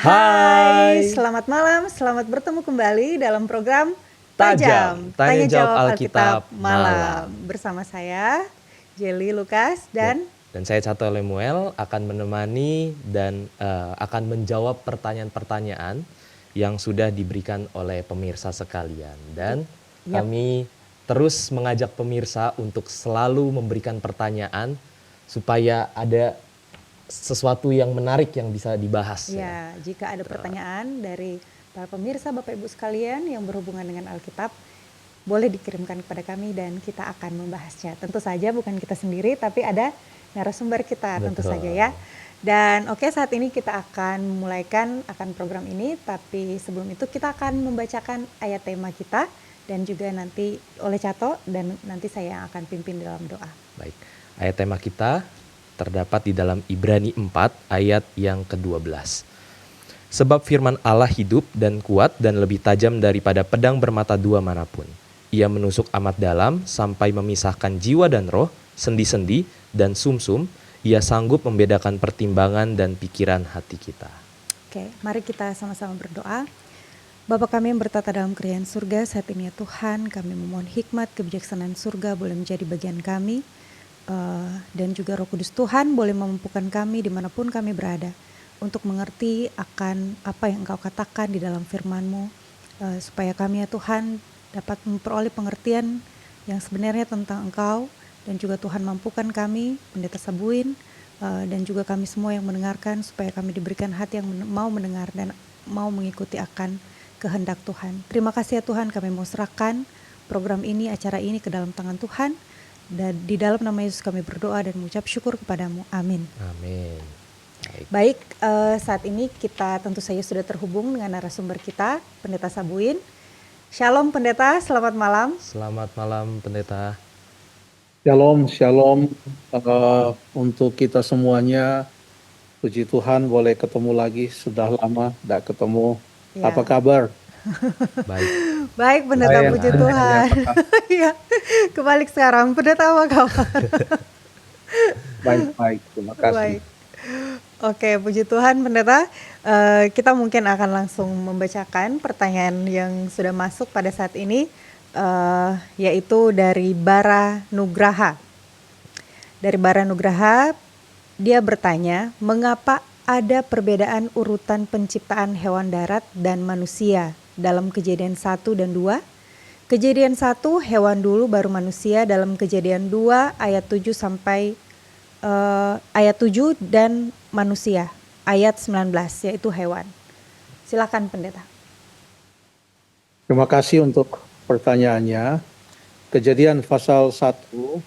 Hai, Hai, selamat malam, selamat bertemu kembali dalam program Tajam, Tanya tanya jawab Jawab Alkitab Alkitab Malam. malam. Bersama saya, Jelly Lukas, Dan, dan dan saya Cato Lemuel akan menemani dan akan menjawab pertanyaan-pertanyaan yang sudah diberikan oleh pemirsa sekalian. Dan Yap, kami terus mengajak pemirsa untuk selalu memberikan pertanyaan supaya ada sesuatu yang menarik yang bisa dibahas. ya, jika ada pertanyaan dari para pemirsa, Bapak Ibu sekalian yang berhubungan dengan Alkitab, boleh dikirimkan kepada kami dan kita akan membahasnya. Tentu saja bukan kita sendiri, tapi ada narasumber kita tentu saja ya. Dan oke, saat ini kita akan memulaikan akan program ini, tapi sebelum itu kita akan membacakan ayat tema kita dan juga nanti oleh Cato dan nanti saya yang akan pimpin dalam doa. Baik, ayat tema kita terdapat di dalam Ibrani 4 ayat yang ke-12. Sebab firman Allah hidup dan kuat dan lebih tajam daripada pedang bermata dua manapun. Ia menusuk amat dalam sampai memisahkan jiwa dan roh, sendi-sendi dan sumsum. Ia sanggup membedakan pertimbangan dan pikiran hati kita. Oke, mari kita sama-sama berdoa. Bapa kami yang bertata dalam kerajaan surga, saat ini ya Tuhan, kami memohon hikmat, kebijaksanaan surga boleh menjadi bagian kami. Dan juga Roh Kudus Tuhan boleh memampukan kami dimanapun kami berada untuk mengerti akan apa yang Engkau katakan di dalam firman-Mu, supaya kami ya Tuhan dapat memperoleh pengertian yang sebenarnya tentang Engkau, dan juga Tuhan mampukan kami, Pendeta Sabuin, dan juga kami semua yang mendengarkan, supaya kami diberikan hati yang mau mendengar dan mau mengikuti akan kehendak Tuhan. Terima kasih ya Tuhan, kami mau serahkan program ini, acara ini ke dalam tangan Tuhan. Dan di dalam nama Yesus kami berdoa dan mengucap syukur kepadamu. Amin. Amin. Baik, saat ini kita tentu saja sudah terhubung dengan narasumber kita, Pendeta Sabuin. Shalom Pendeta, selamat malam. Selamat malam Pendeta. Shalom, shalom untuk kita semuanya. Puji Tuhan boleh ketemu lagi, sudah lama tidak ketemu. Ya. Apa kabar? Baik. Baik Pendeta, puji Tuhan. Ya, kebalik sekarang, Pendeta apa kabar? Baik, terima kasih. Baik. Oke, puji Tuhan Pendeta. Kita mungkin akan langsung membacakan pertanyaan yang sudah masuk pada saat ini, yaitu dari Bara Nugraha. Dari Bara Nugraha, dia bertanya, mengapa ada perbedaan urutan penciptaan hewan darat dan manusia dalam Kejadian 1 dan 2? Kejadian 1 hewan dulu baru manusia, dalam Kejadian 2 ayat 7 sampai ayat 7 dan manusia ayat 19 yaitu hewan. Silakan Pendeta. Terima kasih untuk pertanyaannya. Kejadian pasal 1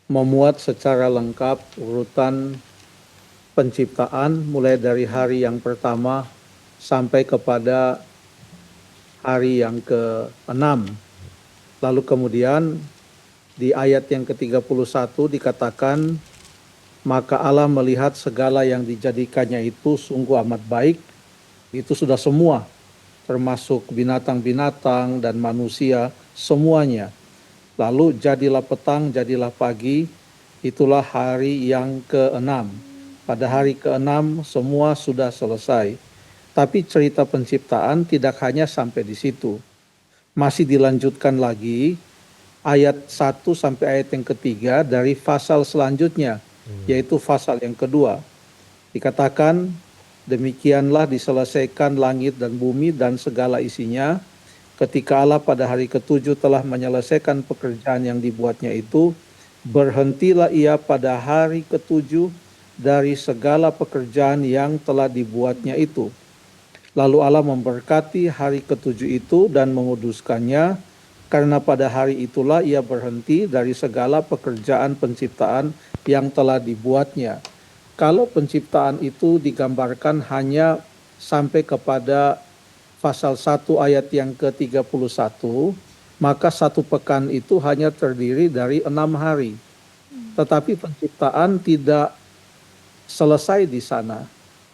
memuat secara lengkap urutan penciptaan mulai dari hari yang pertama sampai kepada hari yang ke-6. Lalu kemudian di ayat yang ke-31 dikatakan, maka Allah melihat segala yang dijadikannya itu sungguh amat baik. Itu sudah semua, termasuk binatang-binatang dan manusia, semuanya. Lalu jadilah petang, jadilah pagi, itulah hari yang ke-6. Pada hari ke-6 semua sudah selesai. Tapi cerita penciptaan tidak hanya sampai di situ. Masih dilanjutkan lagi ayat 1 sampai ayat yang ketiga dari pasal selanjutnya, yaitu pasal yang kedua. Dikatakan, demikianlah diselesaikan langit dan bumi dan segala isinya. Ketika Allah pada hari ke-7 telah menyelesaikan pekerjaan yang dibuatnya itu, berhentilah ia pada hari ke-7 dari segala pekerjaan yang telah dibuatnya itu. Lalu Allah memberkati hari ke-7 itu dan menguduskannya, karena pada hari itulah ia berhenti dari segala pekerjaan penciptaan yang telah dibuatnya. Kalau penciptaan itu digambarkan hanya sampai kepada pasal 1 ayat yang ke-31, maka satu pekan itu hanya terdiri dari 6 hari. Tetapi penciptaan tidak selesai di sana,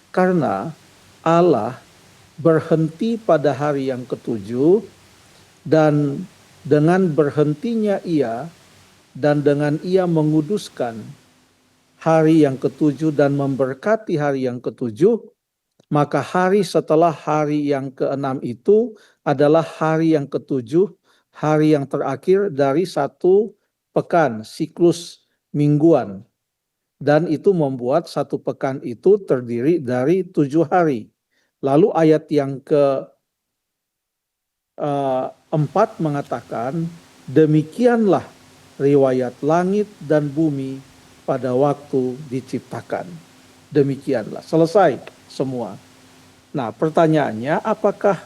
karena Allah berhenti pada hari yang ke-7, dan dengan berhentinya ia dan dengan ia menguduskan hari yang ke-7 dan memberkati hari yang ke-7, Maka hari setelah hari yang ke-6 itu adalah hari yang ke-7, hari yang terakhir dari satu pekan, siklus mingguan. Dan itu membuat satu pekan itu terdiri dari 7 hari. Lalu ayat yang ke-4 mengatakan, demikianlah riwayat langit dan bumi pada waktu diciptakan. Demikianlah, selesai semua. Nah, pertanyaannya, apakah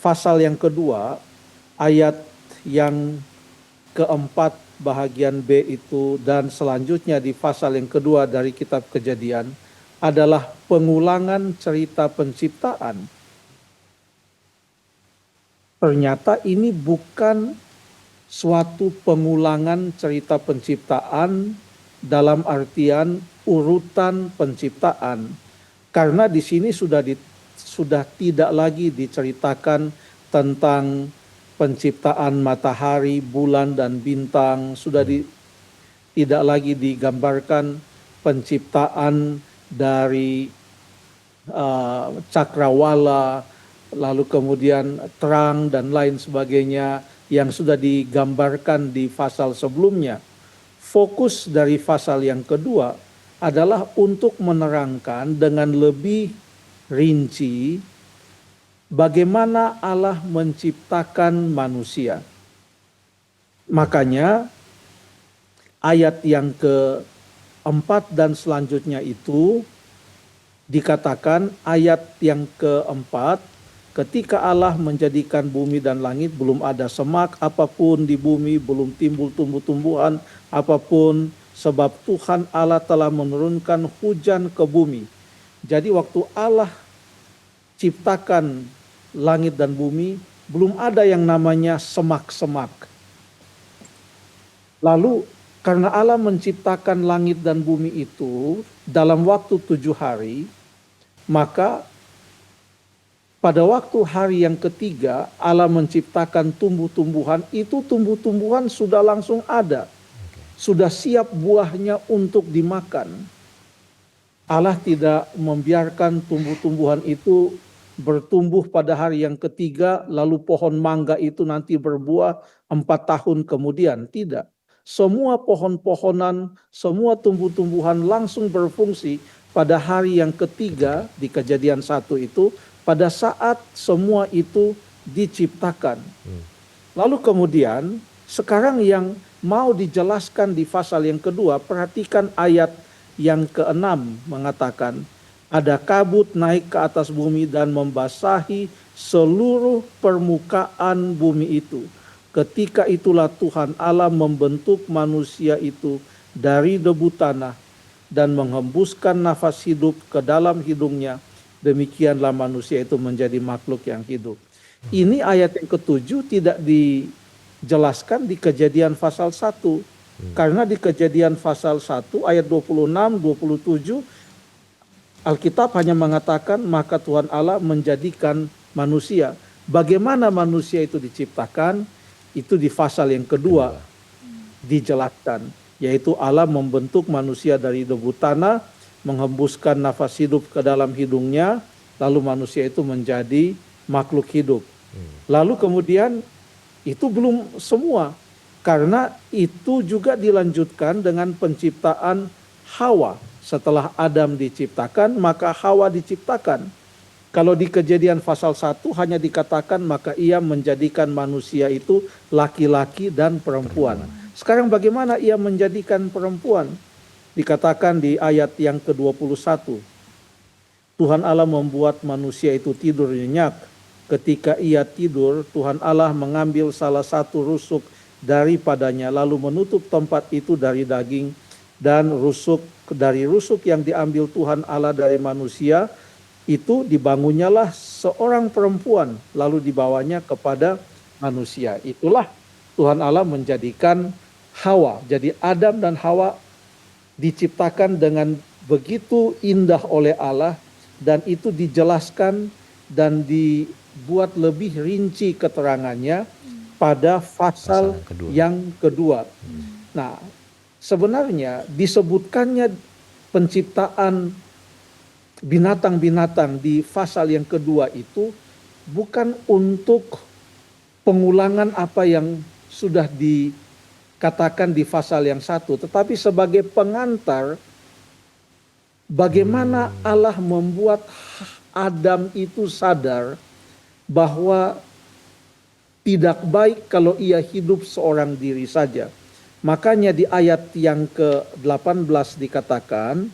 pasal yang kedua, ayat yang keempat bahagian B itu dan selanjutnya di pasal yang kedua dari kitab Kejadian adalah pengulangan cerita penciptaan? Ternyata ini bukan suatu pengulangan cerita penciptaan dalam artian urutan penciptaan, karena di sini sudah tidak lagi diceritakan tentang penciptaan matahari, bulan, dan bintang. Tidak lagi digambarkan penciptaan dari cakrawala, lalu kemudian terang dan lain sebagainya yang sudah digambarkan di pasal sebelumnya. Fokus dari pasal yang kedua adalah untuk menerangkan dengan lebih rinci bagaimana Allah menciptakan manusia. Makanya ayat yang keempat dan selanjutnya itu dikatakan ayat yang keempat, ketika Allah menjadikan bumi dan langit, belum ada semak apapun di bumi, belum timbul tumbuh-tumbuhan apapun, sebab Tuhan Allah telah menurunkan hujan ke bumi. Jadi waktu Allah ciptakan langit dan bumi, belum ada yang namanya semak-semak. Lalu karena Allah menciptakan langit dan bumi itu dalam waktu 7 hari, maka pada waktu hari yang ketiga Allah menciptakan tumbuh-tumbuhan, itu tumbuh-tumbuhan sudah langsung ada. Sudah siap buahnya untuk dimakan. Allah tidak membiarkan tumbuh-tumbuhan itu bertumbuh pada hari yang ketiga, lalu pohon mangga itu nanti berbuah 4 tahun kemudian. Tidak. Semua pohon-pohonan, semua tumbuh-tumbuhan langsung berfungsi pada hari yang ketiga di Kejadian 1 itu, pada saat semua itu diciptakan. Lalu kemudian sekarang yang mau dijelaskan di pasal yang kedua, perhatikan ayat yang ke-6 mengatakan, ada kabut naik ke atas bumi dan membasahi seluruh permukaan bumi itu. Ketika itulah Tuhan Allah membentuk manusia itu dari debu tanah dan menghembuskan nafas hidup ke dalam hidungnya. Demikianlah manusia itu menjadi makhluk yang hidup. Ini ayat yang ke-7 tidak dijelaskan di Kejadian pasal 1. Karena di Kejadian pasal 1 ayat 26, 27 Alkitab hanya mengatakan maka Tuhan Allah menjadikan manusia. Bagaimana manusia itu diciptakan? Itu di pasal yang kedua dijelaskan, yaitu Allah membentuk manusia dari debu tanah, menghembuskan nafas hidup ke dalam hidungnya, lalu manusia itu menjadi makhluk hidup. Lalu kemudian itu belum semua, karena itu juga dilanjutkan dengan penciptaan Hawa. Setelah Adam diciptakan, maka Hawa diciptakan. Kalau di Kejadian pasal 1 hanya dikatakan maka ia menjadikan manusia itu laki-laki dan perempuan. Sekarang bagaimana ia menjadikan perempuan? Dikatakan di ayat yang ke-21. Tuhan Allah membuat manusia itu tidur nyenyak. Ketika ia tidur, Tuhan Allah mengambil salah satu rusuk daripadanya, lalu menutup tempat itu dari daging, dan dari rusuk yang diambil Tuhan Allah dari manusia, itu dibangunnyalah seorang perempuan, lalu dibawanya kepada manusia. Itulah Tuhan Allah menjadikan Hawa. Jadi Adam dan Hawa diciptakan dengan begitu indah oleh Allah, dan itu dijelaskan dan dibuat lebih rinci keterangannya pada pasal yang kedua. Nah, sebenarnya disebutkannya penciptaan binatang-binatang di pasal yang kedua itu bukan untuk pengulangan apa yang sudah dikatakan di pasal yang satu, tetapi sebagai pengantar bagaimana Allah membuat Adam itu sadar bahwa tidak baik kalau ia hidup seorang diri saja. Makanya di ayat yang ke-18 dikatakan,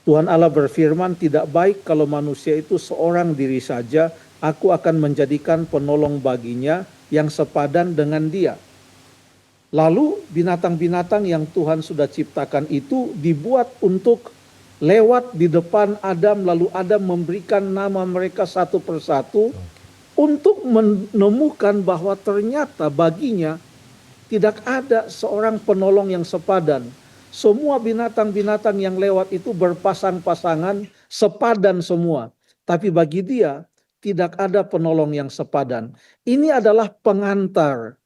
Tuhan Allah berfirman, tidak baik kalau manusia itu seorang diri saja, aku akan menjadikan penolong baginya yang sepadan dengan dia. Lalu binatang-binatang yang Tuhan sudah ciptakan itu dibuat untuk lewat di depan Adam, lalu Adam memberikan nama mereka satu persatu untuk menemukan bahwa ternyata baginya tidak ada seorang penolong yang sepadan. Semua binatang-binatang yang lewat itu berpasang-pasangan, sepadan semua. Tapi bagi dia tidak ada penolong yang sepadan. Ini adalah pengantar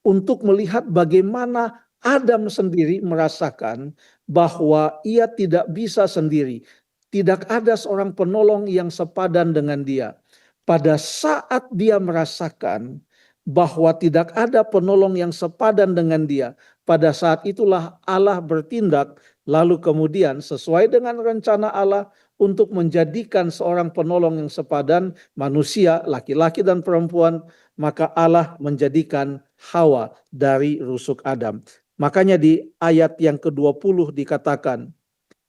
untuk melihat bagaimana Adam sendiri merasakan bahwa ia tidak bisa sendiri. Tidak ada seorang penolong yang sepadan dengan dia. Pada saat dia merasakan bahwa tidak ada penolong yang sepadan dengan dia, pada saat itulah Allah bertindak, lalu kemudian sesuai dengan rencana Allah untuk menjadikan seorang penolong yang sepadan, manusia, laki-laki dan perempuan, maka Allah menjadikan Hawa dari rusuk Adam. Makanya di ayat yang ke-20 dikatakan,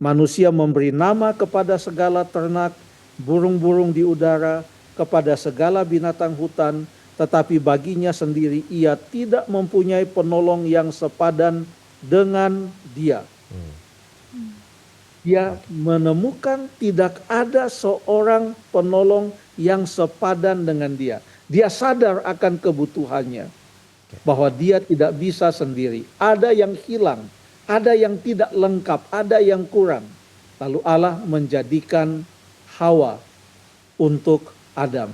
manusia memberi nama kepada segala ternak, burung-burung di udara, kepada segala binatang hutan, tetapi baginya sendiri ia tidak mempunyai penolong yang sepadan dengan dia. Dia menemukan tidak ada seorang penolong yang sepadan dengan dia. Dia sadar akan kebutuhannya, bahwa dia tidak bisa sendiri. Ada yang hilang, ada yang tidak lengkap, ada yang kurang. Lalu Allah menjadikan Hawa untuk Adam.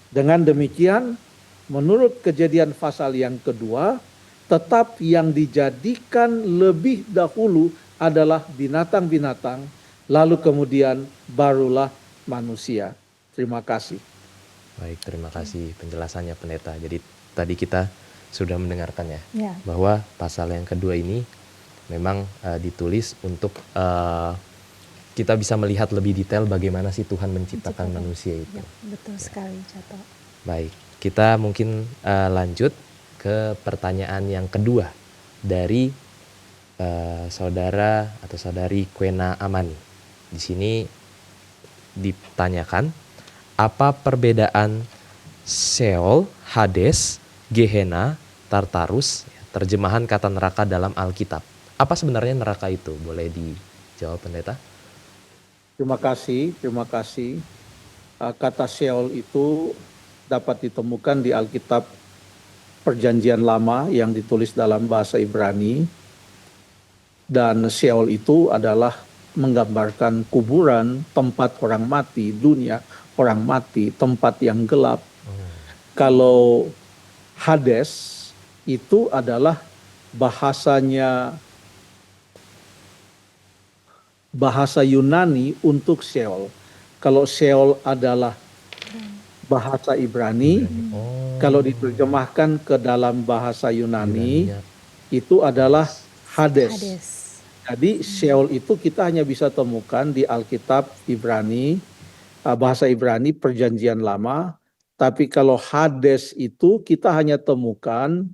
Dengan demikian, menurut Kejadian pasal yang kedua, tetap yang dijadikan lebih dahulu adalah binatang-binatang, lalu kemudian barulah manusia. Terima kasih. Baik, terima kasih penjelasannya Pendeta. Jadi tadi kita sudah mendengarkannya, Ya. bahwa pasal yang kedua ini memang ditulis untuk kita bisa melihat lebih detail bagaimana sih Tuhan menciptakan manusia itu. Ya, betul sekali, Cato. Baik, kita mungkin lanjut ke pertanyaan yang kedua dari saudara atau saudari Kwena Amani. Di sini ditanyakan, apa perbedaan Sheol, Hades, Gehenna, Tartarus, terjemahan kata neraka dalam Alkitab? Apa sebenarnya neraka itu? Boleh dijawab Pendeta? Terima kasih. Kata Sheol itu dapat ditemukan di Alkitab Perjanjian Lama yang ditulis dalam bahasa Ibrani. Dan Sheol itu adalah menggambarkan kuburan, tempat orang mati, dunia orang mati, tempat yang gelap. Kalau Hades itu adalah bahasa Yunani untuk Sheol. Kalau Sheol adalah bahasa Ibrani, kalau diterjemahkan ke dalam bahasa Yunani, itu adalah Hades. Jadi Sheol itu kita hanya bisa temukan di Alkitab Ibrani, bahasa Ibrani Perjanjian Lama. Tapi kalau Hades itu kita hanya temukan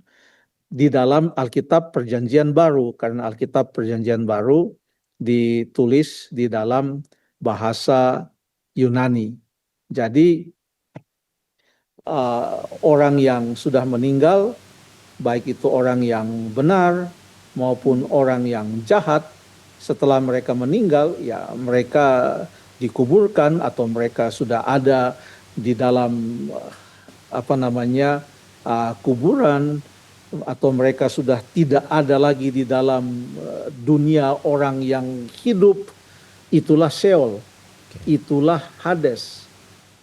di dalam Alkitab Perjanjian Baru, karena Alkitab Perjanjian Baru ditulis di dalam bahasa Yunani. Jadi orang yang sudah meninggal, baik itu orang yang benar maupun orang yang jahat, setelah mereka meninggal, ya mereka dikuburkan atau mereka sudah ada di dalam kuburan, atau mereka sudah tidak ada lagi di dalam dunia orang yang hidup. Itulah Sheol, itulah Hades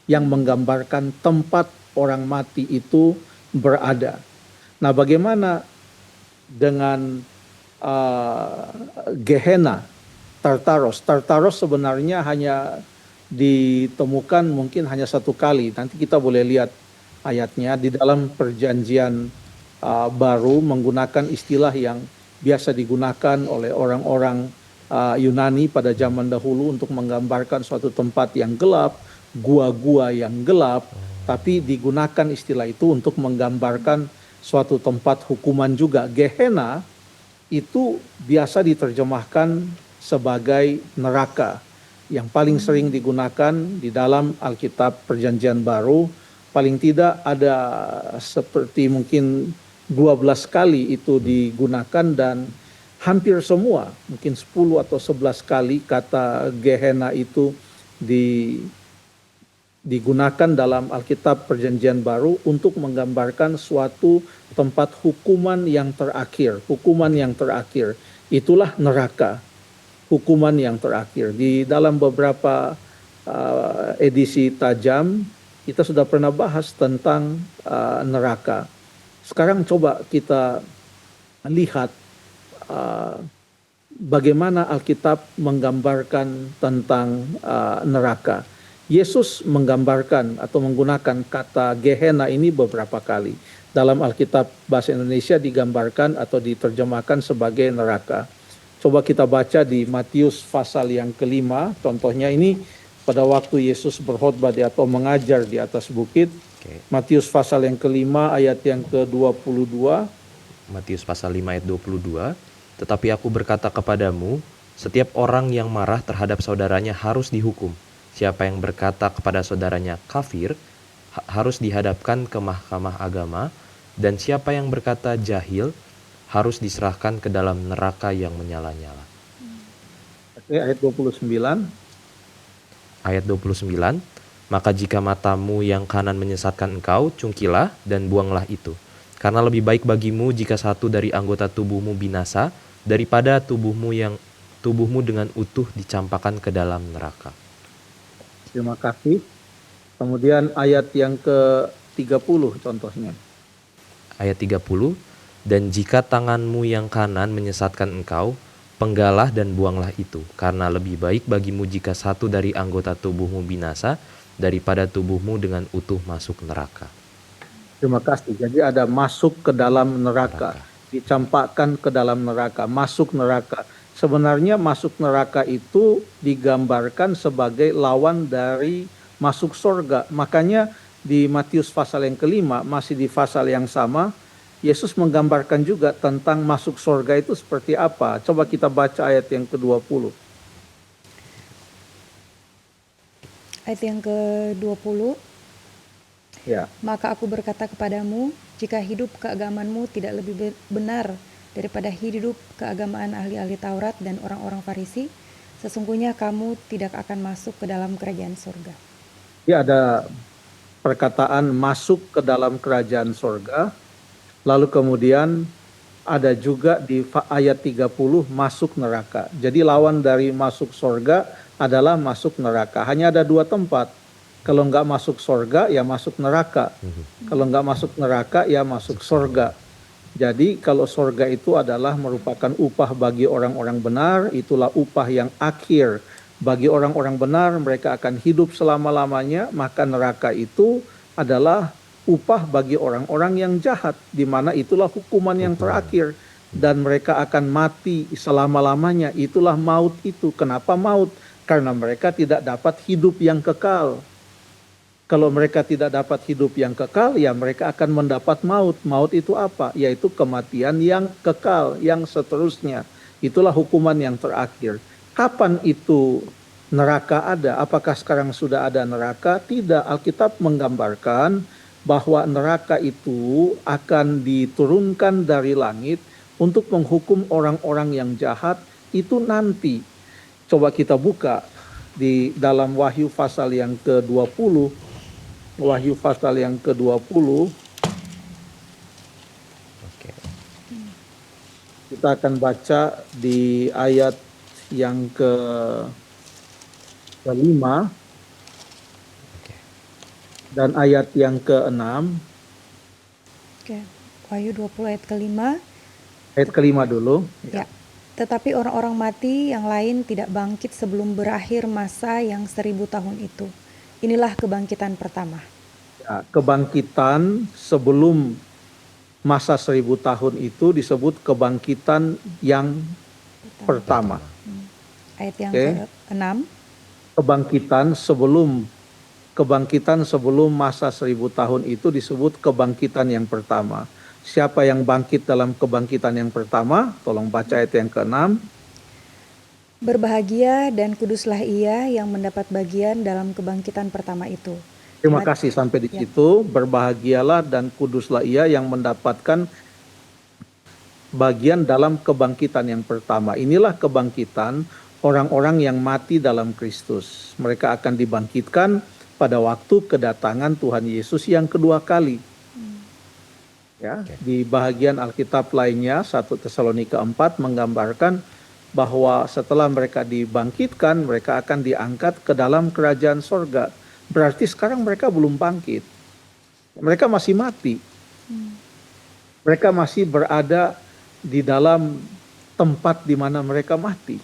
yang menggambarkan tempat orang mati itu berada. Nah, bagaimana dengan Gehenna? Tartaros. Tartaros sebenarnya hanya ditemukan mungkin hanya satu kali. Nanti kita boleh lihat ayatnya di dalam perjanjian baru menggunakan istilah yang biasa digunakan oleh orang-orang Yunani pada zaman dahulu untuk menggambarkan suatu tempat yang gelap, gua-gua yang gelap, tapi digunakan istilah itu untuk menggambarkan suatu tempat hukuman juga. Gehenna itu biasa diterjemahkan sebagai neraka. Yang paling sering digunakan di dalam Alkitab Perjanjian Baru, paling tidak ada seperti mungkin 12 kali itu digunakan, dan hampir semua, mungkin 10 atau 11 kali kata Gehenna itu digunakan dalam Alkitab Perjanjian Baru untuk menggambarkan suatu tempat hukuman yang terakhir. Hukuman yang terakhir, itulah neraka. Hukuman yang terakhir. Di dalam beberapa edisi tajam, kita sudah pernah bahas tentang neraka. Sekarang coba kita lihat bagaimana Alkitab menggambarkan tentang neraka. Yesus menggambarkan atau menggunakan kata Gehenna ini beberapa kali. Dalam Alkitab bahasa Indonesia digambarkan atau diterjemahkan sebagai neraka. Coba kita baca di Matius pasal yang kelima. Contohnya ini pada waktu Yesus berkhotbah atau mengajar di atas bukit. Matius pasal yang kelima ayat yang ke-22. Matius pasal 5 ayat 22. Tetapi aku berkata kepadamu, setiap orang yang marah terhadap saudaranya harus dihukum. Siapa yang berkata kepada saudaranya kafir, harus dihadapkan ke mahkamah agama. Dan siapa yang berkata jahil, harus diserahkan ke dalam neraka yang menyala-nyala. Oke, ayat 29. Ayat 29. Maka jika matamu yang kanan menyesatkan engkau, cungkilah dan buanglah itu. Karena lebih baik bagimu jika satu dari anggota tubuhmu binasa, daripada tubuhmu dengan utuh dicampakkan ke dalam neraka. Terima kasih. Kemudian ayat yang ke-30 contohnya. Ayat 30. Dan jika tanganmu yang kanan menyesatkan engkau, penggalah dan buanglah itu. Karena lebih baik bagimu jika satu dari anggota tubuhmu binasa, daripada tubuhmu dengan utuh masuk neraka. Terima kasih. Jadi ada masuk ke dalam neraka, dicampakkan ke dalam neraka, masuk neraka. Sebenarnya masuk neraka itu digambarkan sebagai lawan dari masuk surga. Makanya di Matius pasal yang kelima, masih di pasal yang sama, Yesus menggambarkan juga tentang masuk surga itu seperti apa. Coba kita baca ayat yang ke-20. Ayat yang ke-20. Ya. Maka aku berkata kepadamu, jika hidup keagamanmu tidak lebih benar daripada hidup keagamaan ahli-ahli Taurat dan orang-orang Farisi, sesungguhnya kamu tidak akan masuk ke dalam kerajaan surga. Ya, ada perkataan masuk ke dalam kerajaan surga. Lalu kemudian ada juga di ayat 30 masuk neraka. Jadi lawan dari masuk surga adalah masuk neraka. Hanya ada dua tempat. Kalau nggak masuk surga, ya masuk neraka. Kalau nggak masuk neraka, ya masuk surga. Jadi kalau surga itu adalah merupakan upah bagi orang-orang benar, itulah upah yang akhir. Bagi orang-orang benar, mereka akan hidup selama-lamanya, maka neraka itu adalah upah bagi orang-orang yang jahat, di mana itulah hukuman yang terakhir. Dan mereka akan mati selama-lamanya, itulah maut itu. Kenapa maut? Karena mereka tidak dapat hidup yang kekal. Kalau mereka tidak dapat hidup yang kekal, ya mereka akan mendapat maut. Maut itu apa? Yaitu kematian yang kekal, yang seterusnya. Itulah hukuman yang terakhir. Kapan itu neraka ada? Apakah sekarang sudah ada neraka? Tidak. Alkitab menggambarkan bahwa neraka itu akan diturunkan dari langit untuk menghukum orang-orang yang jahat itu nanti. Coba kita buka di dalam Wahyu pasal yang ke-20. Wahyu pasal yang ke-20. Kita akan baca di ayat yang ke-5 dan ayat yang ke-6. Oke. Wahyu 20 ayat ke-5. Ayat ke-5 dulu. Ya. Tetapi orang-orang mati yang lain tidak bangkit sebelum berakhir masa yang 1000 tahun itu. Inilah kebangkitan pertama. Ya, kebangkitan sebelum masa 1000 tahun itu disebut kebangkitan yang pertama. Ayat yang Oke. ke-6. Kebangkitan sebelum masa 1000 tahun itu disebut kebangkitan yang pertama. Siapa yang bangkit dalam kebangkitan yang pertama? Tolong baca ayat yang ke-6. Berbahagia dan kuduslah ia yang mendapat bagian dalam kebangkitan pertama itu. Terima kasih sampai di Ya. situ. Berbahagialah dan kuduslah ia yang mendapatkan bagian dalam kebangkitan yang pertama. Inilah kebangkitan orang-orang yang mati dalam Kristus. Mereka akan dibangkitkan pada waktu kedatangan Tuhan Yesus yang kedua kali. Ya, di bahagian Alkitab lainnya 1 Tesalonika 4 menggambarkan bahwa setelah mereka dibangkitkan, mereka akan diangkat ke dalam kerajaan sorga. Berarti sekarang mereka belum bangkit. Mereka masih mati. Mereka masih berada di dalam tempat di mana mereka mati.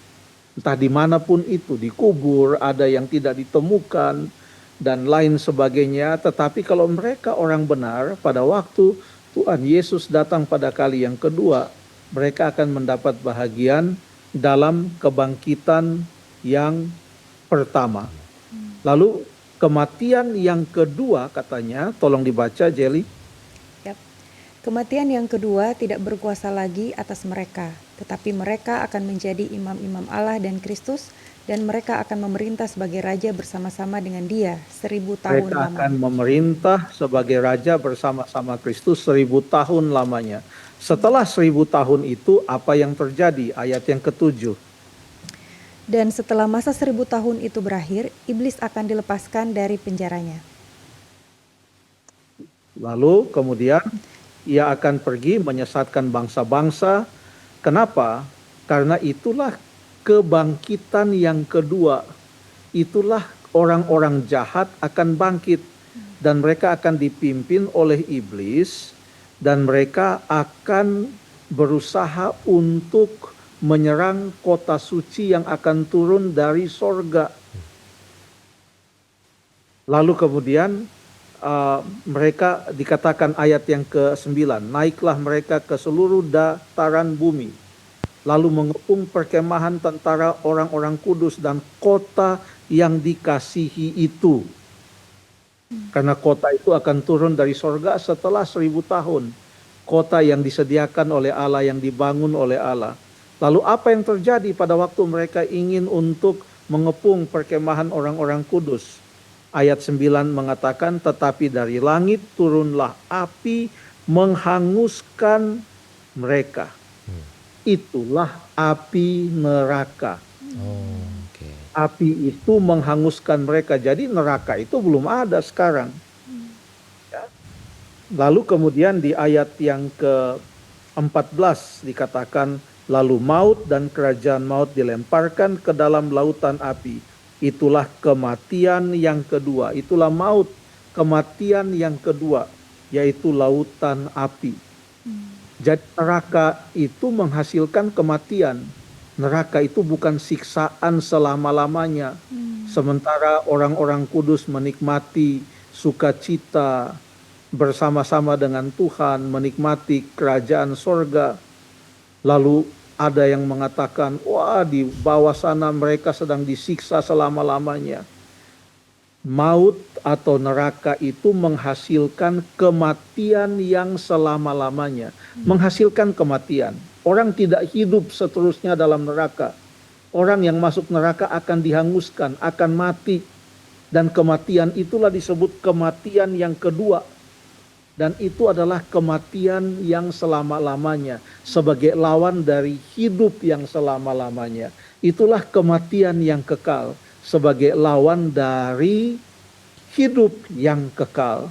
Entah dimanapun itu, dikubur, ada yang tidak ditemukan, dan lain sebagainya. Tetapi kalau mereka orang benar, pada waktu Tuhan Yesus datang pada kali yang kedua, mereka akan mendapat bahagian dalam kebangkitan yang pertama. Lalu kematian yang kedua katanya, tolong dibaca Jelly. Yap. Kematian yang kedua tidak berkuasa lagi atas mereka, tetapi mereka akan menjadi imam-imam Allah dan Kristus, dan mereka akan memerintah sebagai raja bersama-sama dengan Dia 1000 tahun Mereka akan lamanya. memerintah sebagai raja bersama-sama Kristus 1000 tahun lamanya. Setelah 1000 tahun itu apa yang terjadi? Ayat yang ke-7. Dan setelah masa 1000 tahun itu berakhir, iblis akan dilepaskan dari penjaranya. Lalu kemudian ia akan pergi menyesatkan bangsa-bangsa. Kenapa? Karena itulah kebangkitan yang kedua. Itulah orang-orang jahat akan bangkit. Dan mereka akan dipimpin oleh iblis. Dan mereka akan berusaha untuk menyerang kota suci yang akan turun dari sorga. Lalu kemudian mereka dikatakan ayat yang ke-9, naiklah mereka ke seluruh dataran bumi, lalu mengepung perkemahan tentara orang-orang kudus dan kota yang dikasihi itu. Karena kota itu akan turun dari sorga setelah 1000 tahun. Kota yang disediakan oleh Allah, yang dibangun oleh Allah. Lalu apa yang terjadi pada waktu mereka ingin untuk mengepung perkemahan orang-orang kudus? Ayat 9 mengatakan, tetapi dari langit turunlah api menghanguskan mereka. Itulah api neraka. Api itu menghanguskan mereka. Jadi neraka itu belum ada sekarang. Ya. Lalu kemudian di ayat yang ke-14 dikatakan, lalu maut dan kerajaan maut dilemparkan ke dalam lautan api. Itulah kematian yang kedua. Itulah maut, kematian yang kedua, yaitu lautan api. Jadi neraka itu menghasilkan kematian. Neraka itu bukan siksaan selama-lamanya. Sementara orang-orang kudus menikmati sukacita bersama-sama dengan Tuhan, menikmati kerajaan sorga. Lalu ada yang mengatakan, wah di bawah sana mereka sedang disiksa selama-lamanya. Maut atau neraka itu menghasilkan kematian yang selama-lamanya. Menghasilkan kematian. Orang tidak hidup seterusnya dalam neraka. Orang yang masuk neraka akan dihanguskan, akan mati. Dan kematian itulah disebut kematian yang kedua. Dan itu adalah kematian yang selama-lamanya. Sebagai lawan dari hidup yang selama-lamanya. Itulah kematian yang kekal. Sebagai lawan dari hidup yang kekal.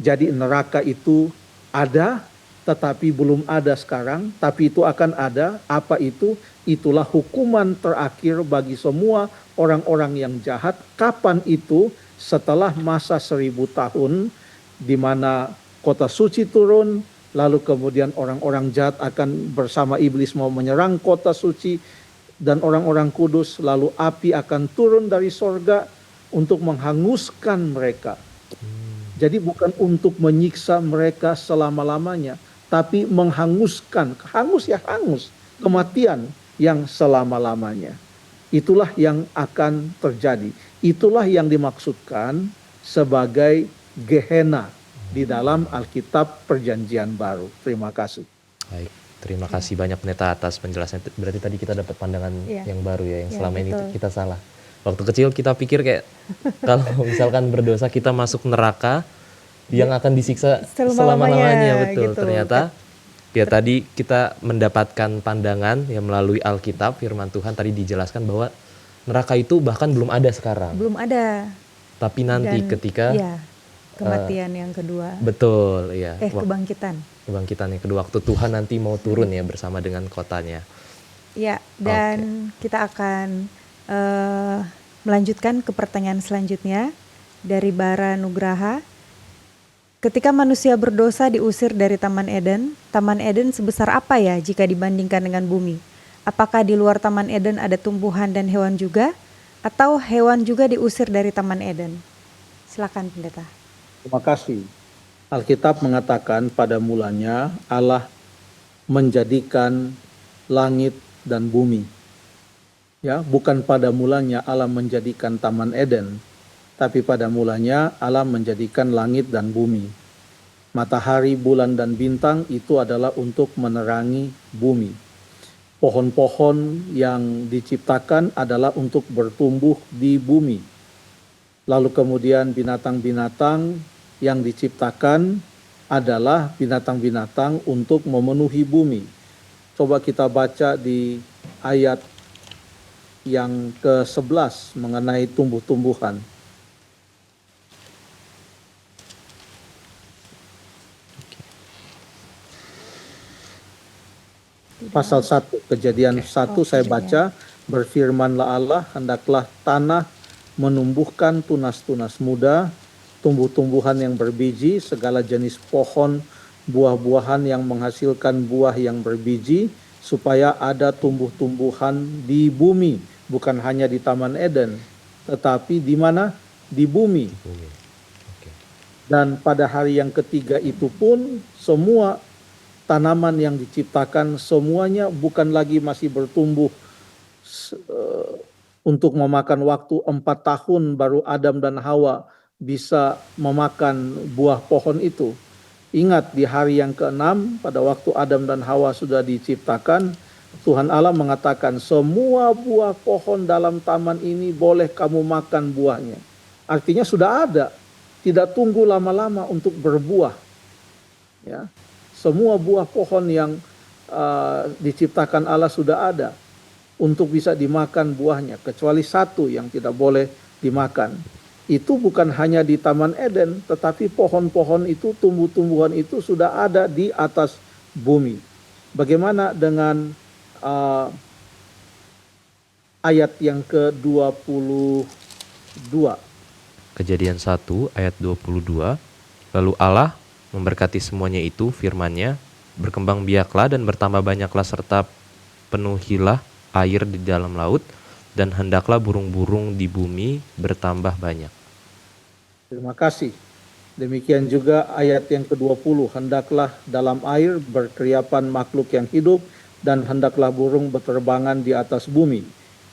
Jadi neraka itu ada, tetapi belum ada sekarang. Tapi itu akan ada. Apa itu? Itulah hukuman terakhir bagi semua orang-orang yang jahat. Kapan itu? Setelah masa 1000 tahun, di mana kota suci turun, lalu kemudian orang-orang jahat akan bersama iblis mau menyerang kota suci dan orang-orang kudus, lalu api akan turun dari sorga untuk menghanguskan mereka. Jadi bukan untuk menyiksa mereka selama-lamanya, tapi menghanguskan, hangus ya hangus, kematian yang selama-lamanya. Itulah yang akan terjadi. Itulah yang dimaksudkan sebagai Gehenna di dalam Alkitab Perjanjian Baru. Terima kasih. Baik, terima kasih banyak Pendeta atas penjelasannya. Berarti tadi kita dapat pandangan yang baru ya, yang selama ini kita salah. Waktu kecil kita pikir kayak kalau misalkan berdosa kita masuk neraka yang akan disiksa selama-lamanya, betul. Gitu. Ternyata ya tadi kita mendapatkan pandangan yang melalui Alkitab, firman Tuhan tadi dijelaskan bahwa neraka itu bahkan belum ada sekarang. Belum ada. Tapi nanti ketika kematian yang kedua. Betul, ya. Kebangkitan. Kebangkitan yang kedua, waktu Tuhan nanti mau turun ya bersama dengan kotanya. Ya, dan kita akan melanjutkan ke pertanyaan selanjutnya dari Bara Nugraha. Ketika manusia berdosa diusir dari Taman Eden sebesar apa ya jika dibandingkan dengan bumi? Apakah di luar Taman Eden ada tumbuhan dan hewan juga? Atau hewan juga diusir dari Taman Eden? Silakan Pendeta. Terima kasih. Alkitab mengatakan pada mulanya Allah menjadikan langit dan bumi. Ya, bukan pada mulanya Allah menjadikan Taman Eden, tapi pada mulanya Allah menjadikan langit dan bumi. Matahari, bulan, dan bintang itu adalah untuk menerangi bumi. Pohon-pohon yang diciptakan adalah untuk bertumbuh di bumi. Lalu kemudian binatang-binatang yang diciptakan adalah binatang-binatang untuk memenuhi bumi. Coba kita baca di ayat yang ke-11 mengenai tumbuh-tumbuhan. Pasal 1, Kejadian 1 saya baca, berfirmanlah Allah, hendaklah tanah menumbuhkan tunas-tunas muda, tumbuh-tumbuhan yang berbiji, segala jenis pohon, buah-buahan yang menghasilkan buah yang berbiji, supaya ada tumbuh-tumbuhan di bumi, bukan hanya di Taman Eden, tetapi di mana? Di bumi. Dan pada hari yang ketiga itu pun semua tanaman yang diciptakan semuanya bukan lagi masih bertumbuh untuk memakan waktu 4 tahun baru Adam dan Hawa bisa memakan buah pohon itu. Ingat di hari yang ke-6 pada waktu Adam dan Hawa sudah diciptakan, Tuhan Allah mengatakan semua buah pohon dalam taman ini boleh kamu makan buahnya. Artinya sudah ada, tidak tunggu lama-lama untuk berbuah. Ya. Semua buah pohon yang diciptakan Allah sudah ada untuk bisa dimakan buahnya, kecuali satu yang tidak boleh dimakan. Itu bukan hanya di Taman Eden, tetapi pohon-pohon itu, tumbuh-tumbuhan itu sudah ada di atas bumi. Bagaimana dengan ayat yang ke-22? Kejadian 1 ayat 22. Lalu Allah memberkati semuanya itu, firman-Nya, berkembang biaklah dan bertambah banyaklah serta penuhilah air di dalam laut, dan hendaklah burung-burung di bumi bertambah banyak. Terima kasih. Demikian juga ayat yang ke-20, hendaklah dalam air berkeriapan makhluk yang hidup, dan hendaklah burung berterbangan di atas bumi,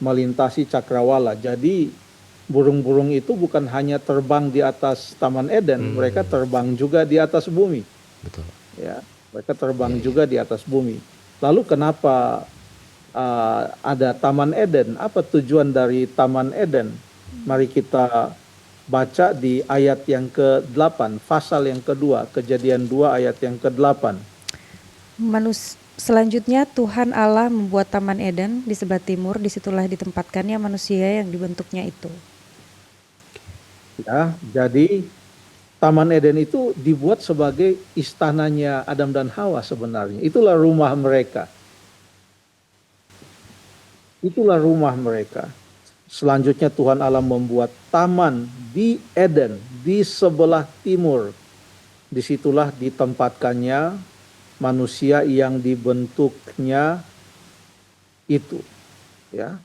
melintasi cakrawala. Jadi burung-burung itu bukan hanya terbang di atas Taman Eden, mereka terbang juga di atas bumi. Betul. Ya, mereka terbang juga di atas bumi. Lalu kenapa ada Taman Eden? Apa tujuan dari Taman Eden? Mari kita baca di ayat yang ke-8, pasal yang kedua, Kejadian 2 ayat yang ke-8. Selanjutnya Tuhan Allah membuat Taman Eden di sebelah timur, disitulah ditempatkannya manusia yang dibentuknya itu. Ya, jadi Taman Eden itu dibuat sebagai istananya Adam dan Hawa sebenarnya. Itulah rumah mereka. Itulah rumah mereka. Selanjutnya Tuhan Allah membuat taman di Eden, di sebelah timur. Disitulah ditempatkannya manusia yang dibentuknya itu, ya.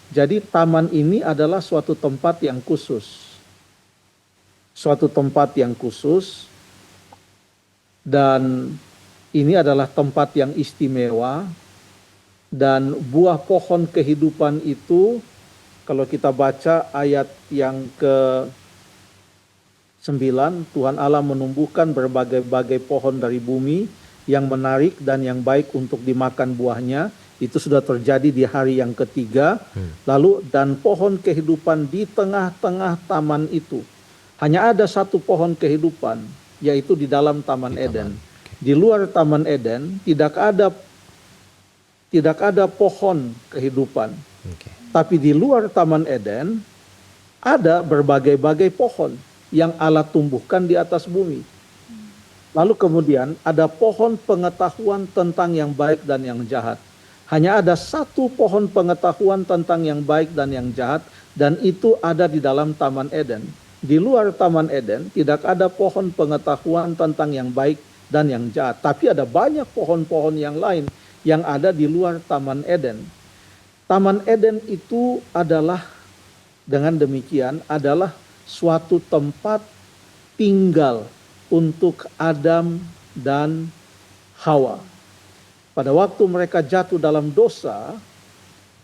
Jadi taman ini adalah suatu tempat yang khusus. Suatu tempat yang khusus, dan ini adalah tempat yang istimewa, dan buah pohon kehidupan itu, kalau kita baca ayat yang ke-9, Tuhan Allah menumbuhkan berbagai-bagai pohon dari bumi yang menarik dan yang baik untuk dimakan buahnya. Itu sudah terjadi di hari yang ketiga. Lalu, dan pohon kehidupan di tengah-tengah taman itu. Hanya ada satu pohon kehidupan, yaitu di dalam Taman Eden. Di luar Taman Eden tidak ada pohon kehidupan. Tapi di luar Taman Eden ada berbagai-bagai pohon yang Allah tumbuhkan di atas bumi. Lalu kemudian ada pohon pengetahuan tentang yang baik dan yang jahat. Hanya ada satu pohon pengetahuan tentang yang baik dan yang jahat, dan itu ada di dalam Taman Eden. Di luar Taman Eden tidak ada pohon pengetahuan tentang yang baik dan yang jahat. Tapi ada banyak pohon-pohon yang lain yang ada di luar Taman Eden. Taman Eden itu adalah, dengan demikian, adalah suatu tempat tinggal untuk Adam dan Hawa. Pada waktu mereka jatuh dalam dosa,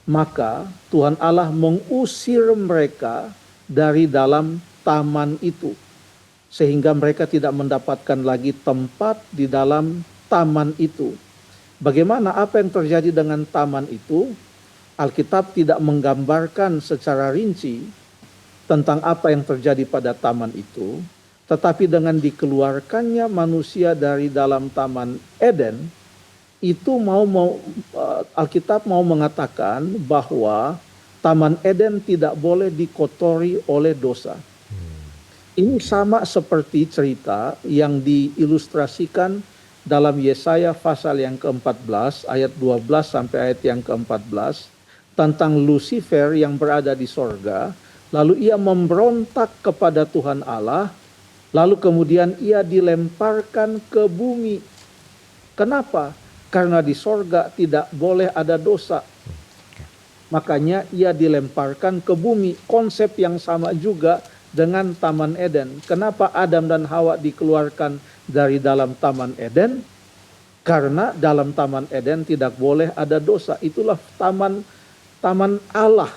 maka Tuhan Allah mengusir mereka dari dalam taman itu, sehingga mereka tidak mendapatkan lagi tempat di dalam taman itu. Bagaimana, apa yang terjadi dengan taman itu? Alkitab tidak menggambarkan secara rinci tentang apa yang terjadi pada taman itu, tetapi dengan dikeluarkannya manusia dari dalam Taman Eden, itu Alkitab mau mengatakan bahwa Taman Eden tidak boleh dikotori oleh dosa. Ini sama seperti cerita yang diilustrasikan dalam Yesaya pasal yang ke-14 ayat 12 sampai ayat yang ke-14 tentang Lucifer yang berada di sorga, lalu ia memberontak kepada Tuhan Allah, lalu kemudian ia dilemparkan ke bumi. Kenapa? Karena di sorga tidak boleh ada dosa. Makanya ia dilemparkan ke bumi. Konsep yang sama juga dengan Taman Eden. Kenapa Adam dan Hawa dikeluarkan dari dalam Taman Eden? Karena dalam Taman Eden tidak boleh ada dosa. Itulah taman Allah,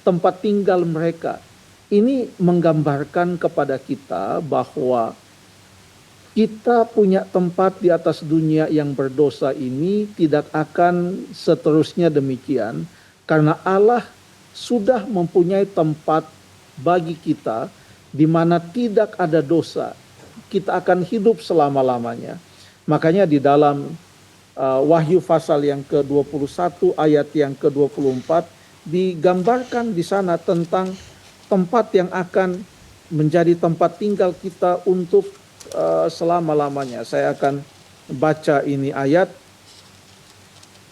tempat tinggal mereka. Ini menggambarkan kepada kita bahwa kita punya tempat di atas dunia yang berdosa ini tidak akan seterusnya demikian, karena Allah sudah mempunyai tempat bagi kita di mana tidak ada dosa. Kita akan hidup selama-lamanya. Makanya di dalam Wahyu pasal yang ke-21 ayat yang ke-24 digambarkan di sana tentang tempat yang akan menjadi tempat tinggal kita untuk selama-lamanya. Saya akan baca ini ayat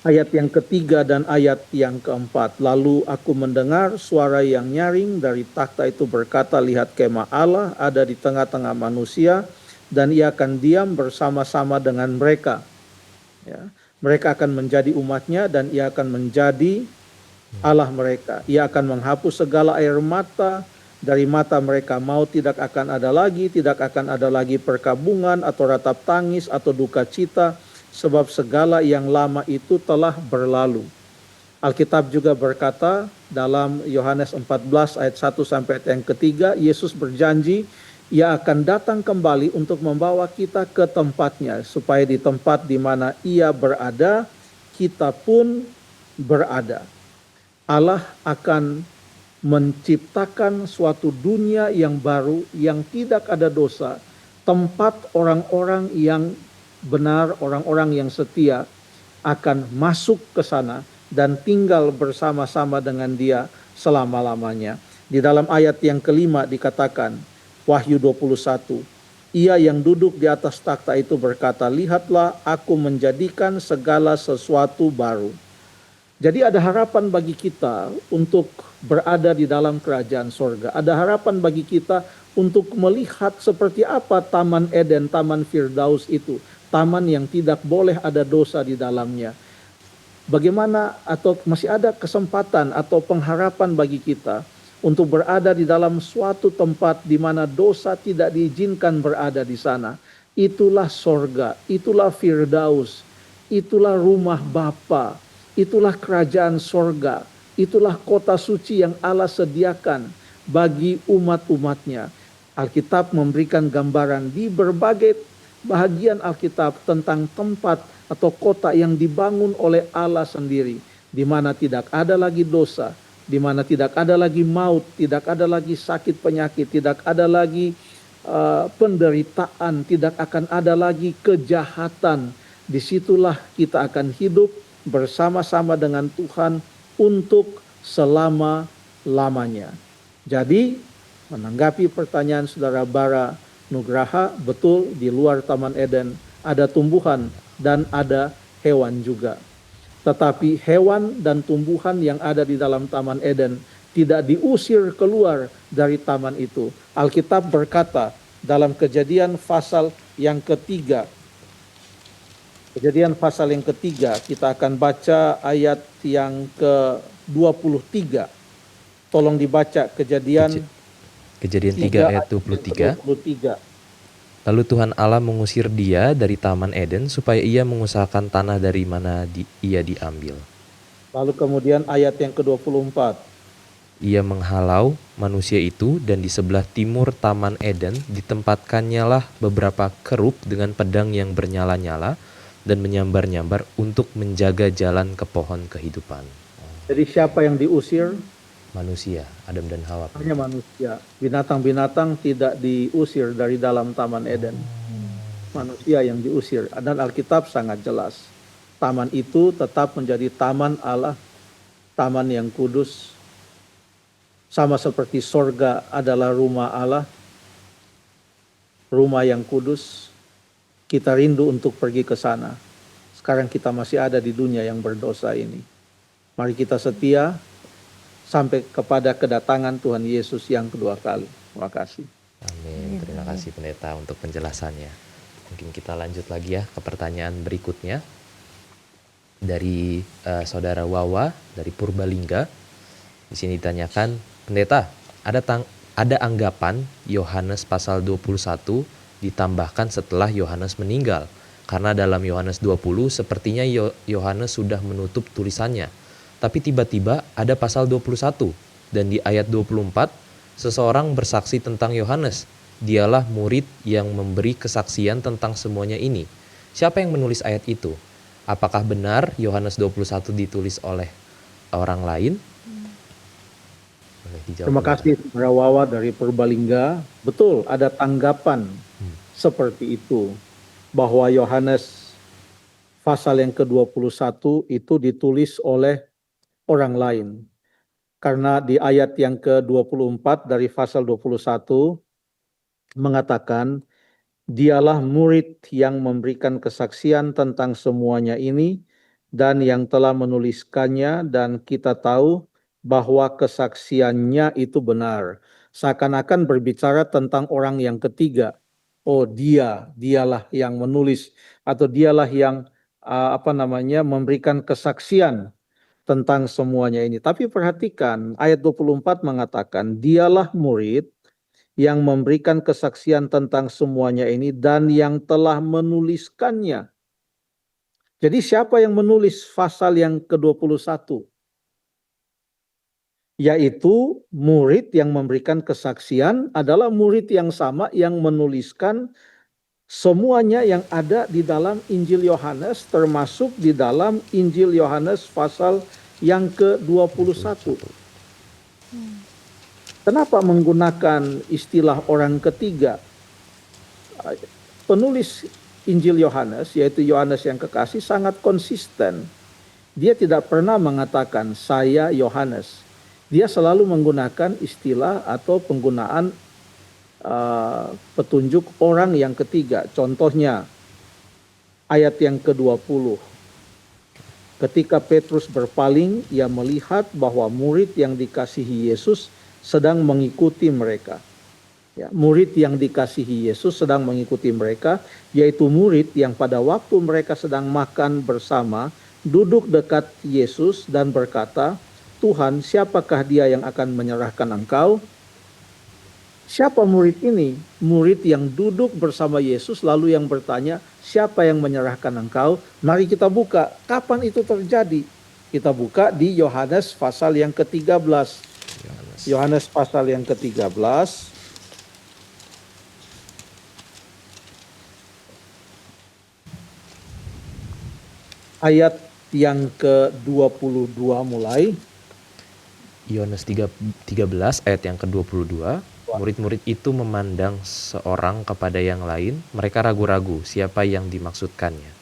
yang ketiga dan ayat yang keempat. Lalu aku mendengar suara yang nyaring dari takhta itu berkata, lihat kemah Allah ada di tengah-tengah manusia, dan ia akan diam bersama-sama dengan mereka. Ya, mereka akan menjadi umatnya dan ia akan menjadi Allah mereka. Ia akan menghapus segala air mata dari mata mereka. Maut tidak akan ada lagi, tidak akan ada lagi perkabungan atau ratap tangis atau duka cita, sebab segala yang lama itu telah berlalu. Alkitab juga berkata dalam Yohanes 14 ayat 1 sampai ayat yang ketiga, Yesus berjanji ia akan datang kembali untuk membawa kita ke tempatnya, supaya di tempat di mana ia berada, kita pun berada. Allah akan menciptakan suatu dunia yang baru, yang tidak ada dosa, tempat orang-orang yang benar, orang-orang yang setia akan masuk ke sana dan tinggal bersama-sama dengan dia selama-lamanya. Di dalam ayat yang kelima dikatakan, Wahyu 21, ia yang duduk di atas takhta itu berkata, lihatlah aku menjadikan segala sesuatu baru. Jadi ada harapan bagi kita untuk berada di dalam kerajaan sorga. Ada harapan bagi kita untuk melihat seperti apa Taman Eden, Taman Firdaus itu. taman yang tidak boleh ada dosa di dalamnya. Bagaimana atau masih ada kesempatan atau pengharapan bagi kita untuk berada di dalam suatu tempat di mana dosa tidak diizinkan berada di sana. Itulah sorga, itulah Firdaus, itulah rumah Bapa, itulah kerajaan sorga, itulah kota suci yang Allah sediakan bagi umat-umatnya. Alkitab memberikan gambaran di berbagai bahagian Alkitab tentang tempat atau kota yang dibangun oleh Allah sendiri, di mana tidak ada lagi dosa, di mana tidak ada lagi maut, tidak ada lagi sakit penyakit, tidak ada lagi penderitaan, tidak akan ada lagi kejahatan. Disitulah kita akan hidup bersama-sama dengan Tuhan untuk selama-lamanya. Jadi, menanggapi pertanyaan Saudara Bara Nugraha, betul di luar Taman Eden ada tumbuhan dan ada hewan juga. Tetapi hewan dan tumbuhan yang ada di dalam Taman Eden tidak diusir keluar dari taman itu. Alkitab berkata dalam Kejadian pasal yang ketiga, Kejadian pasal yang ketiga, kita akan baca ayat yang ke-23. Tolong dibaca Kejadian 3 ayat 23. Lalu Tuhan Allah mengusir dia dari Taman Eden supaya ia mengusahakan tanah dari mana ia diambil. Lalu kemudian ayat yang ke-24. Ia menghalau manusia itu, dan di sebelah timur Taman Eden ditempatkannya lah beberapa kerub dengan pedang yang bernyala-nyala dan menyambar-nyambar untuk menjaga jalan ke pohon kehidupan. Jadi siapa yang diusir? Manusia, Adam dan Hawa. Hanya manusia. Binatang-binatang tidak diusir dari dalam Taman Eden. Manusia yang diusir. Dan Alkitab sangat jelas. Taman itu tetap menjadi taman Allah, taman yang kudus. Sama seperti sorga adalah rumah Allah, rumah yang kudus. Kita rindu untuk pergi ke sana. Sekarang kita masih ada di dunia yang berdosa ini. Mari kita setia sampai kepada kedatangan Tuhan Yesus yang kedua kali. Terima kasih. Amin. Terima kasih Pendeta untuk penjelasannya. Mungkin kita lanjut lagi ya ke pertanyaan berikutnya. Dari Saudara Wawa dari Purbalingga. Di sini ditanyakan, Pendeta, ada anggapan Yohanes pasal 21 ditambahkan setelah Yohanes meninggal. Karena dalam Yohanes 20 sepertinya Yohanes sudah menutup tulisannya. Tapi tiba-tiba ada pasal 21 dan di ayat 24 seseorang bersaksi tentang Yohanes. Dialah murid yang memberi kesaksian tentang semuanya ini. Siapa yang menulis ayat itu? Apakah benar Yohanes 21 ditulis oleh orang lain? Boleh dijawab. Terima kasih Saudara Wawa dari Purbalingga. Betul, ada tanggapan seperti itu. Bahwa Yohanes pasal yang ke-21 itu ditulis oleh orang lain. Karena di ayat yang ke-24 dari pasal 21 mengatakan, dialah murid yang memberikan kesaksian tentang semuanya ini dan yang telah menuliskannya, dan kita tahu bahwa kesaksiannya itu benar. Seakan-akan berbicara tentang orang yang ketiga. Oh, dialah yang menulis atau dialah yang memberikan kesaksian tentang semuanya ini. Tapi perhatikan ayat 24 mengatakan, dialah murid yang memberikan kesaksian tentang semuanya ini dan yang telah menuliskannya. Jadi siapa yang menulis pasal yang ke-21? Yaitu murid yang memberikan kesaksian adalah murid yang sama yang menuliskan semuanya yang ada di dalam Injil Yohanes, termasuk di dalam Injil Yohanes pasal yang ke-21. Kenapa menggunakan istilah orang ketiga? Penulis Injil Yohanes, yaitu Yohanes yang kekasih, sangat konsisten. Dia tidak pernah mengatakan saya Yohanes. Dia selalu menggunakan istilah atau penggunaan petunjuk orang yang ketiga. Contohnya ayat yang ke-20. Ketika Petrus berpaling, ia melihat bahwa murid yang dikasihi Yesus sedang mengikuti mereka. Ya, murid yang dikasihi Yesus sedang mengikuti mereka, yaitu murid yang pada waktu mereka sedang makan bersama, duduk dekat Yesus dan berkata, Tuhan, siapakah dia yang akan menyerahkan engkau? Siapa murid ini? Murid yang duduk bersama Yesus lalu yang bertanya, siapa yang menyerahkan engkau? Mari kita buka, kapan itu terjadi? Kita buka di Yohanes pasal yang ke-13. Yohanes. Yohanes pasal yang ke-13. Ayat yang ke-22 mulai. Yohanes 13 ayat yang ke-22. Murid-murid itu memandang seorang kepada yang lain, mereka ragu-ragu siapa yang dimaksudkannya.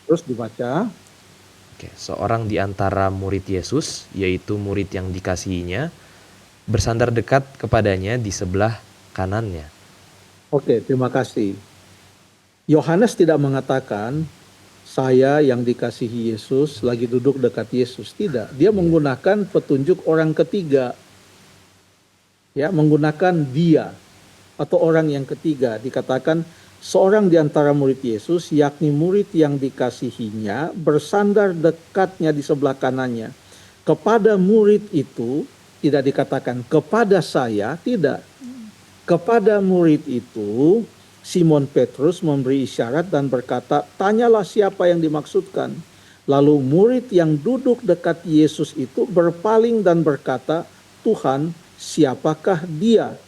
Terus dibaca. Oke, seorang di antara murid Yesus, yaitu murid yang dikasihinya, bersandar dekat kepadanya di sebelah kanannya. Oke, terima kasih. Yohanes tidak mengatakan saya yang dikasihi Yesus lagi duduk dekat Yesus. Tidak, dia menggunakan petunjuk orang ketiga. Ya, menggunakan dia atau orang yang ketiga. Dikatakan seorang di antara murid Yesus, yakni murid yang dikasihinya, bersandar dekatnya di sebelah kanannya. Kepada murid itu tidak dikatakan kepada saya, tidak. Kepada murid itu Simon Petrus memberi isyarat dan berkata, tanyalah siapa yang dimaksudkan. Lalu murid yang duduk dekat Yesus itu berpaling dan berkata, Tuhan, siapakah dia?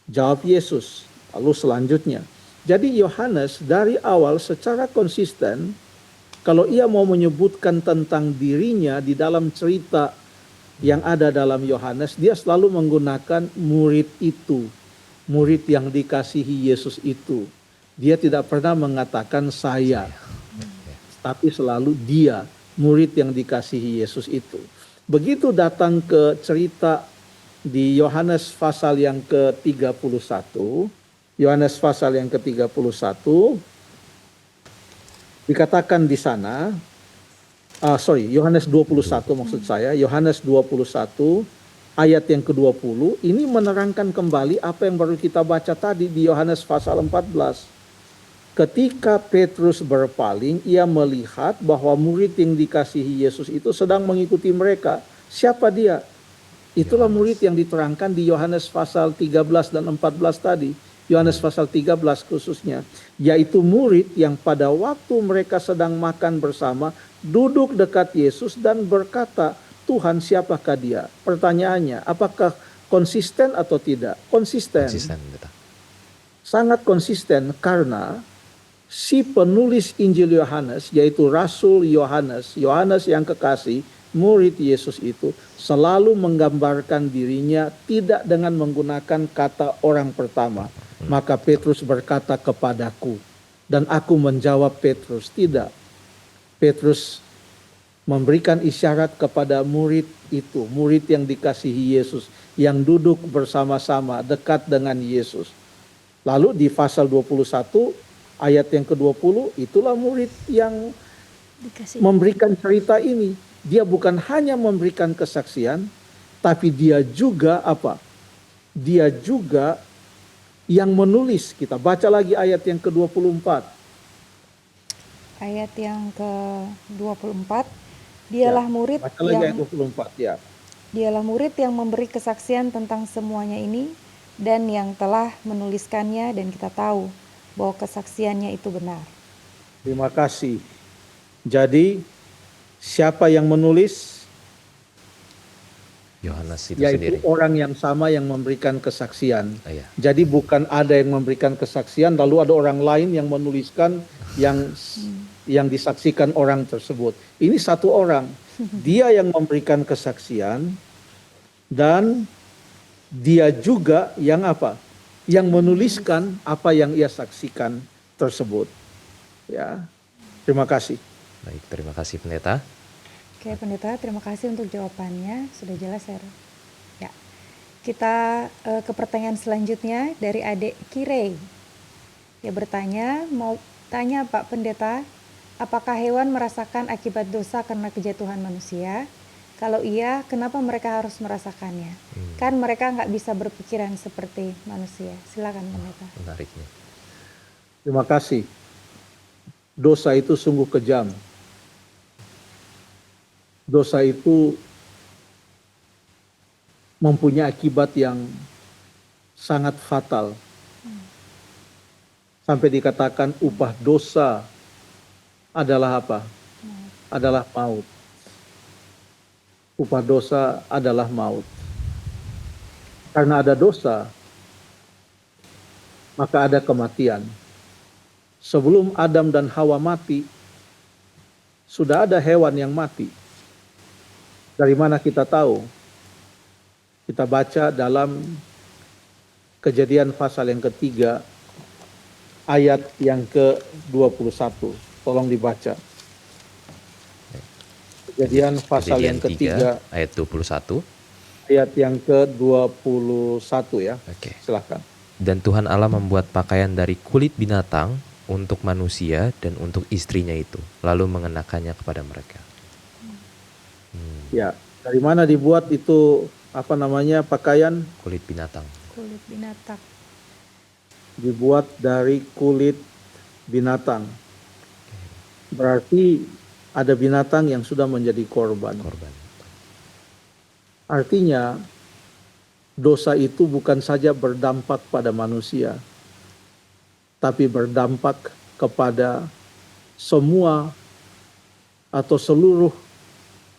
Jawab Yesus. Lalu selanjutnya, jadi Yohanes dari awal secara konsisten, kalau ia mau menyebutkan tentang dirinya di dalam cerita yang ada dalam Yohanes, dia selalu menggunakan murid itu. Murid yang dikasihi Yesus itu. Dia tidak pernah mengatakan saya. Tapi selalu dia, murid yang dikasihi Yesus itu. Begitu datang ke cerita di Yohanes pasal yang ke-31. Yohanes pasal yang ke-31. Dikatakan di sana. Yohanes 21 maksud saya. Yohanes 21. Ayat yang ke-20 ini menerangkan kembali apa yang baru kita baca tadi di Yohanes pasal 14. Ketika Petrus berpaling, ia melihat bahwa murid yang dikasihi Yesus itu sedang mengikuti mereka. Siapa dia? Itulah murid yang diterangkan di Yohanes pasal 13 dan 14 tadi. Yohanes pasal 13 khususnya. Yaitu murid yang pada waktu mereka sedang makan bersama, duduk dekat Yesus dan berkata, Tuhan, siapakah dia? Pertanyaannya, apakah konsisten atau tidak? Konsisten. Betul. Sangat konsisten karena si penulis Injil Yohanes, yaitu Rasul Yohanes, Yohanes yang kekasih, murid Yesus itu, selalu menggambarkan dirinya tidak dengan menggunakan kata orang pertama. Maka Petrus berkata kepadaku, dan aku menjawab Petrus, tidak. Petrus memberikan isyarat kepada murid itu, murid yang dikasihi Yesus, yang duduk bersama-sama dekat dengan Yesus. Lalu di pasal 21 ayat yang ke-20, itulah murid yang memberikan cerita ini. Dia bukan hanya memberikan kesaksian, tapi dia juga apa? Dia juga yang menulis. Kita baca lagi ayat yang ke-24. Ayat yang ke-24. Dialah murid baca lagi ayat 24 ya. Dialah murid yang memberi kesaksian tentang semuanya ini dan yang telah menuliskannya, dan kita tahu bahwa kesaksiannya itu benar. Terima kasih. Jadi siapa yang menulis? Yohanes itu yaitu sendiri. Orang yang sama yang memberikan kesaksian. Iya. Jadi bukan ada yang memberikan kesaksian lalu ada orang lain yang menuliskan yang disaksikan orang tersebut. Ini satu orang. Dia yang memberikan kesaksian dan dia juga yang apa? Yang menuliskan apa yang ia saksikan tersebut. Ya. Terima kasih. Baik, terima kasih pendeta. Oke, pendeta, terima kasih untuk jawabannya. Sudah jelas, ya. Ya. Kita ke pertanyaan selanjutnya dari adik Kirei. Dia bertanya, mau tanya Pak Pendeta, apakah hewan merasakan akibat dosa karena kejatuhan manusia? Kalau iya, kenapa mereka harus merasakannya? Kan mereka nggak bisa berpikiran seperti manusia. Silakan pendeta. Menariknya. Terima kasih. Dosa itu sungguh kejam. Dosa itu mempunyai akibat yang sangat fatal. Sampai dikatakan upah dosa adalah apa? Adalah maut. Upah dosa adalah maut. Karena ada dosa, maka ada kematian. Sebelum Adam dan Hawa mati, sudah ada hewan yang mati. Dari mana kita tahu? Kita baca dalam Kejadian pasal yang ketiga, ayat yang ke-21. Tolong dibaca. Kejadian pasal yang ketiga, ayat 21. ayat yang ke-21 ya. Oke. Silakan. Dan Tuhan Allah membuat pakaian dari kulit binatang untuk manusia dan untuk istrinya itu, lalu mengenakannya kepada mereka. Ya, dari mana dibuat itu pakaian? Kulit binatang. Kulit binatang. Dibuat dari kulit binatang. Berarti ada binatang yang sudah menjadi korban. Artinya dosa itu bukan saja berdampak pada manusia, tapi berdampak kepada semua atau seluruh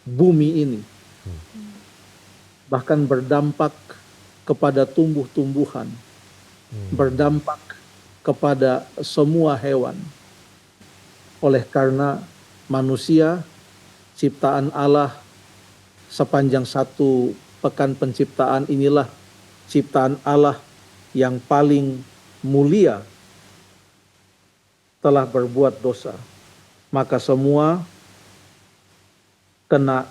bumi ini. Bahkan berdampak kepada tumbuh-tumbuhan, berdampak kepada semua hewan. Oleh karena manusia, ciptaan Allah sepanjang satu pekan penciptaan inilah ciptaan Allah yang paling mulia telah berbuat dosa. Maka semua kena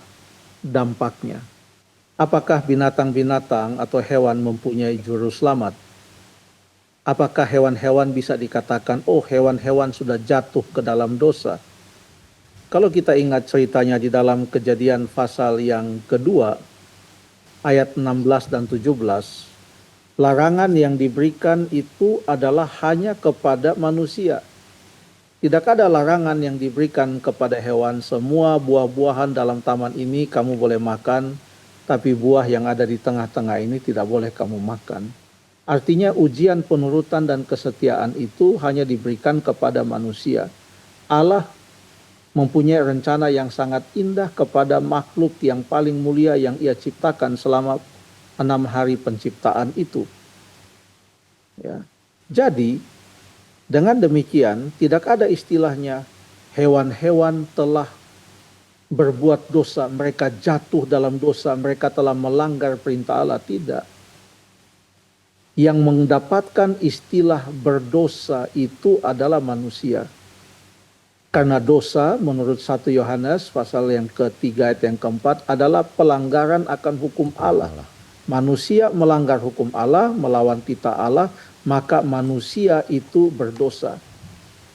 dampaknya. Apakah binatang-binatang atau hewan mempunyai juru selamat? Apakah hewan-hewan bisa dikatakan, oh hewan-hewan sudah jatuh ke dalam dosa? Kalau kita ingat ceritanya di dalam Kejadian pasal yang kedua, ayat 16 dan 17, larangan yang diberikan itu adalah hanya kepada manusia. Tidak ada larangan yang diberikan kepada hewan. Semua buah-buahan dalam taman ini kamu boleh makan, tapi buah yang ada di tengah-tengah ini tidak boleh kamu makan. Artinya ujian penurutan dan kesetiaan itu hanya diberikan kepada manusia. Allah mempunyai rencana yang sangat indah kepada makhluk yang paling mulia yang ia ciptakan selama 6 hari penciptaan itu. Ya. Jadi, dengan demikian tidak ada istilahnya hewan-hewan telah berbuat dosa, mereka jatuh dalam dosa, mereka telah melanggar perintah Allah. Tidak. Yang mendapatkan istilah berdosa itu adalah manusia. Karena dosa menurut 1 Yohanes pasal yang ketiga ayat yang keempat adalah pelanggaran akan hukum Allah. Manusia melanggar hukum Allah, melawan titah Allah, maka manusia itu berdosa.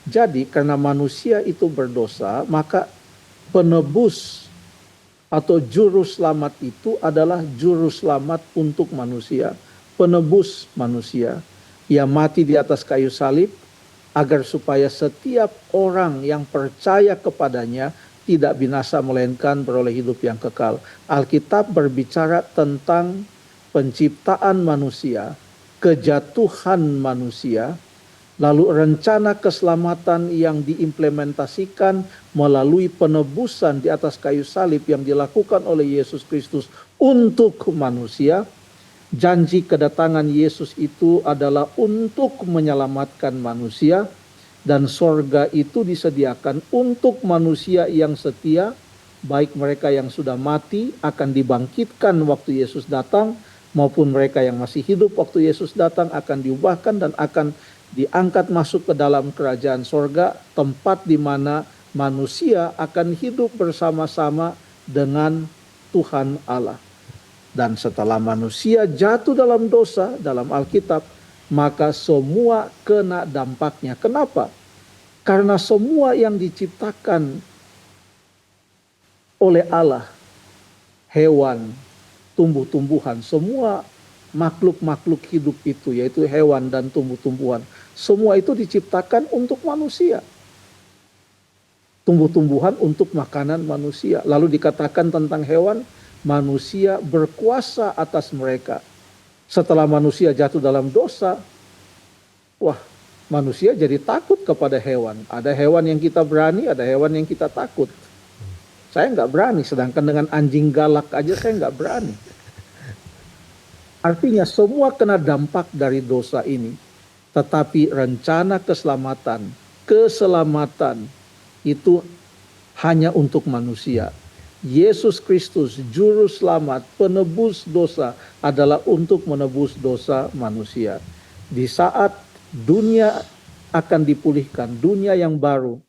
Jadi karena manusia itu berdosa, maka penebus atau juru selamat itu adalah juru selamat untuk manusia. Penebus manusia. Ia mati di atas kayu salib agar supaya setiap orang yang percaya kepadanya tidak binasa melainkan beroleh hidup yang kekal. Alkitab berbicara tentang penciptaan manusia, kejatuhan manusia, lalu rencana keselamatan yang diimplementasikan melalui penebusan di atas kayu salib yang dilakukan oleh Yesus Kristus untuk manusia. Janji kedatangan Yesus itu adalah untuk menyelamatkan manusia, dan sorga itu disediakan untuk manusia yang setia, baik mereka yang sudah mati akan dibangkitkan waktu Yesus datang, maupun mereka yang masih hidup waktu Yesus datang akan diubahkan dan akan diangkat masuk ke dalam kerajaan sorga, tempat di mana manusia akan hidup bersama-sama dengan Tuhan Allah. Dan setelah manusia jatuh dalam dosa dalam Alkitab, maka semua kena dampaknya. Kenapa? Karena semua yang diciptakan oleh Allah, hewan, tumbuh-tumbuhan, semua makhluk-makhluk hidup itu, yaitu hewan dan tumbuh-tumbuhan, semua itu diciptakan untuk manusia. Tumbuh-tumbuhan untuk makanan manusia. Lalu dikatakan tentang hewan, manusia berkuasa atas mereka. Setelah manusia jatuh dalam dosa, wah, manusia jadi takut kepada hewan. Ada hewan yang kita berani, ada hewan yang kita takut. Saya nggak berani, sedangkan dengan anjing galak aja saya nggak berani. Artinya semua kena dampak dari dosa ini. Tetapi rencana keselamatan itu hanya untuk manusia. Yesus Kristus, Juru Selamat, penebus dosa, adalah untuk menebus dosa manusia. Di saat dunia akan dipulihkan, dunia yang baru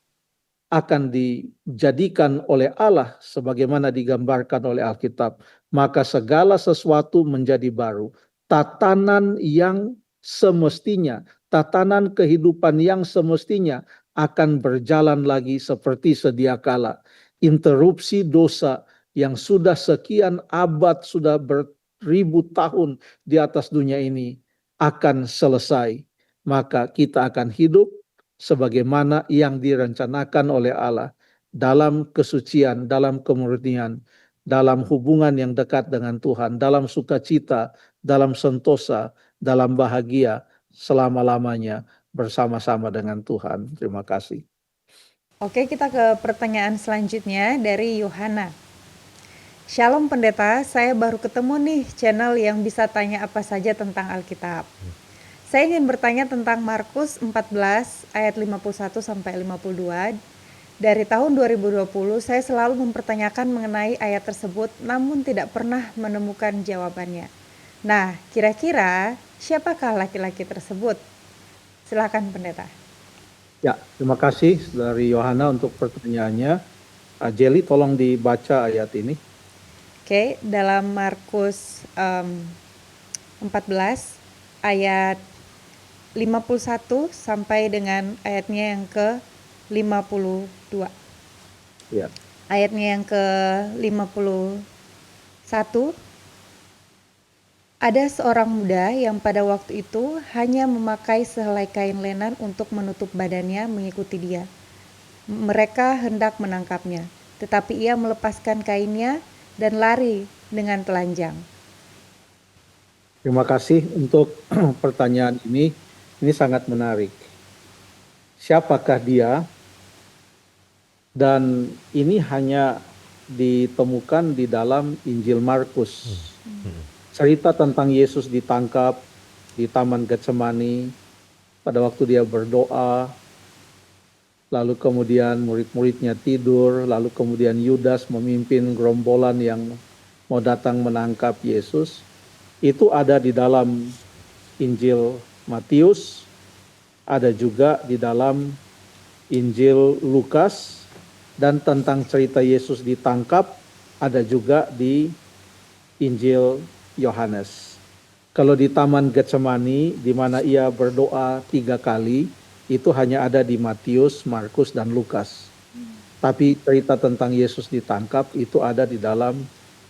akan dijadikan oleh Allah sebagaimana digambarkan oleh Alkitab, maka segala sesuatu menjadi baru. Tatanan yang semestinya, tatanan kehidupan yang semestinya akan berjalan lagi seperti sedia kala. Interupsi dosa yang sudah sekian abad, sudah beribu tahun di atas dunia ini akan selesai. Maka kita akan hidup sebagaimana yang direncanakan oleh Allah dalam kesucian, dalam kemurnian, dalam hubungan yang dekat dengan Tuhan, dalam sukacita, dalam sentosa, dalam bahagia selama-lamanya bersama-sama dengan Tuhan. Terima kasih. Oke, kita ke pertanyaan selanjutnya dari Yohana. Shalom pendeta, saya baru ketemu nih channel yang bisa tanya apa saja tentang Alkitab. Saya ingin bertanya tentang Markus 14 ayat 51 sampai 52. Dari tahun 2020 saya selalu mempertanyakan mengenai ayat tersebut namun tidak pernah menemukan jawabannya. Nah, kira-kira siapakah laki-laki tersebut? Silakan pendeta. Ya, terima kasih dari Yohana untuk pertanyaannya. Jeli, tolong dibaca ayat ini. Oke, dalam Markus 14 ayat 51 sampai dengan ayatnya yang ke-52. Ya. Ayatnya yang ke-51. Ada seorang muda yang pada waktu itu hanya memakai sehelai kain lenan untuk menutup badannya mengikuti dia. Mereka hendak menangkapnya, tetapi ia melepaskan kainnya dan lari dengan telanjang. Terima kasih untuk pertanyaan ini. Ini sangat menarik. Siapakah dia? Dan ini hanya ditemukan di dalam Injil Markus. Cerita tentang Yesus ditangkap di Taman Getsemani pada waktu dia berdoa, lalu kemudian murid-muridnya tidur, lalu kemudian Yudas memimpin gerombolan yang mau datang menangkap Yesus. Itu ada di dalam Injil Matius, ada juga di dalam Injil Lukas, dan tentang cerita Yesus ditangkap ada juga di Injil Yohanes. Kalau di Taman Getsemani, di mana ia berdoa 3 kali, itu hanya ada di Matius, Markus, dan Lukas. Tapi cerita tentang Yesus ditangkap itu ada di dalam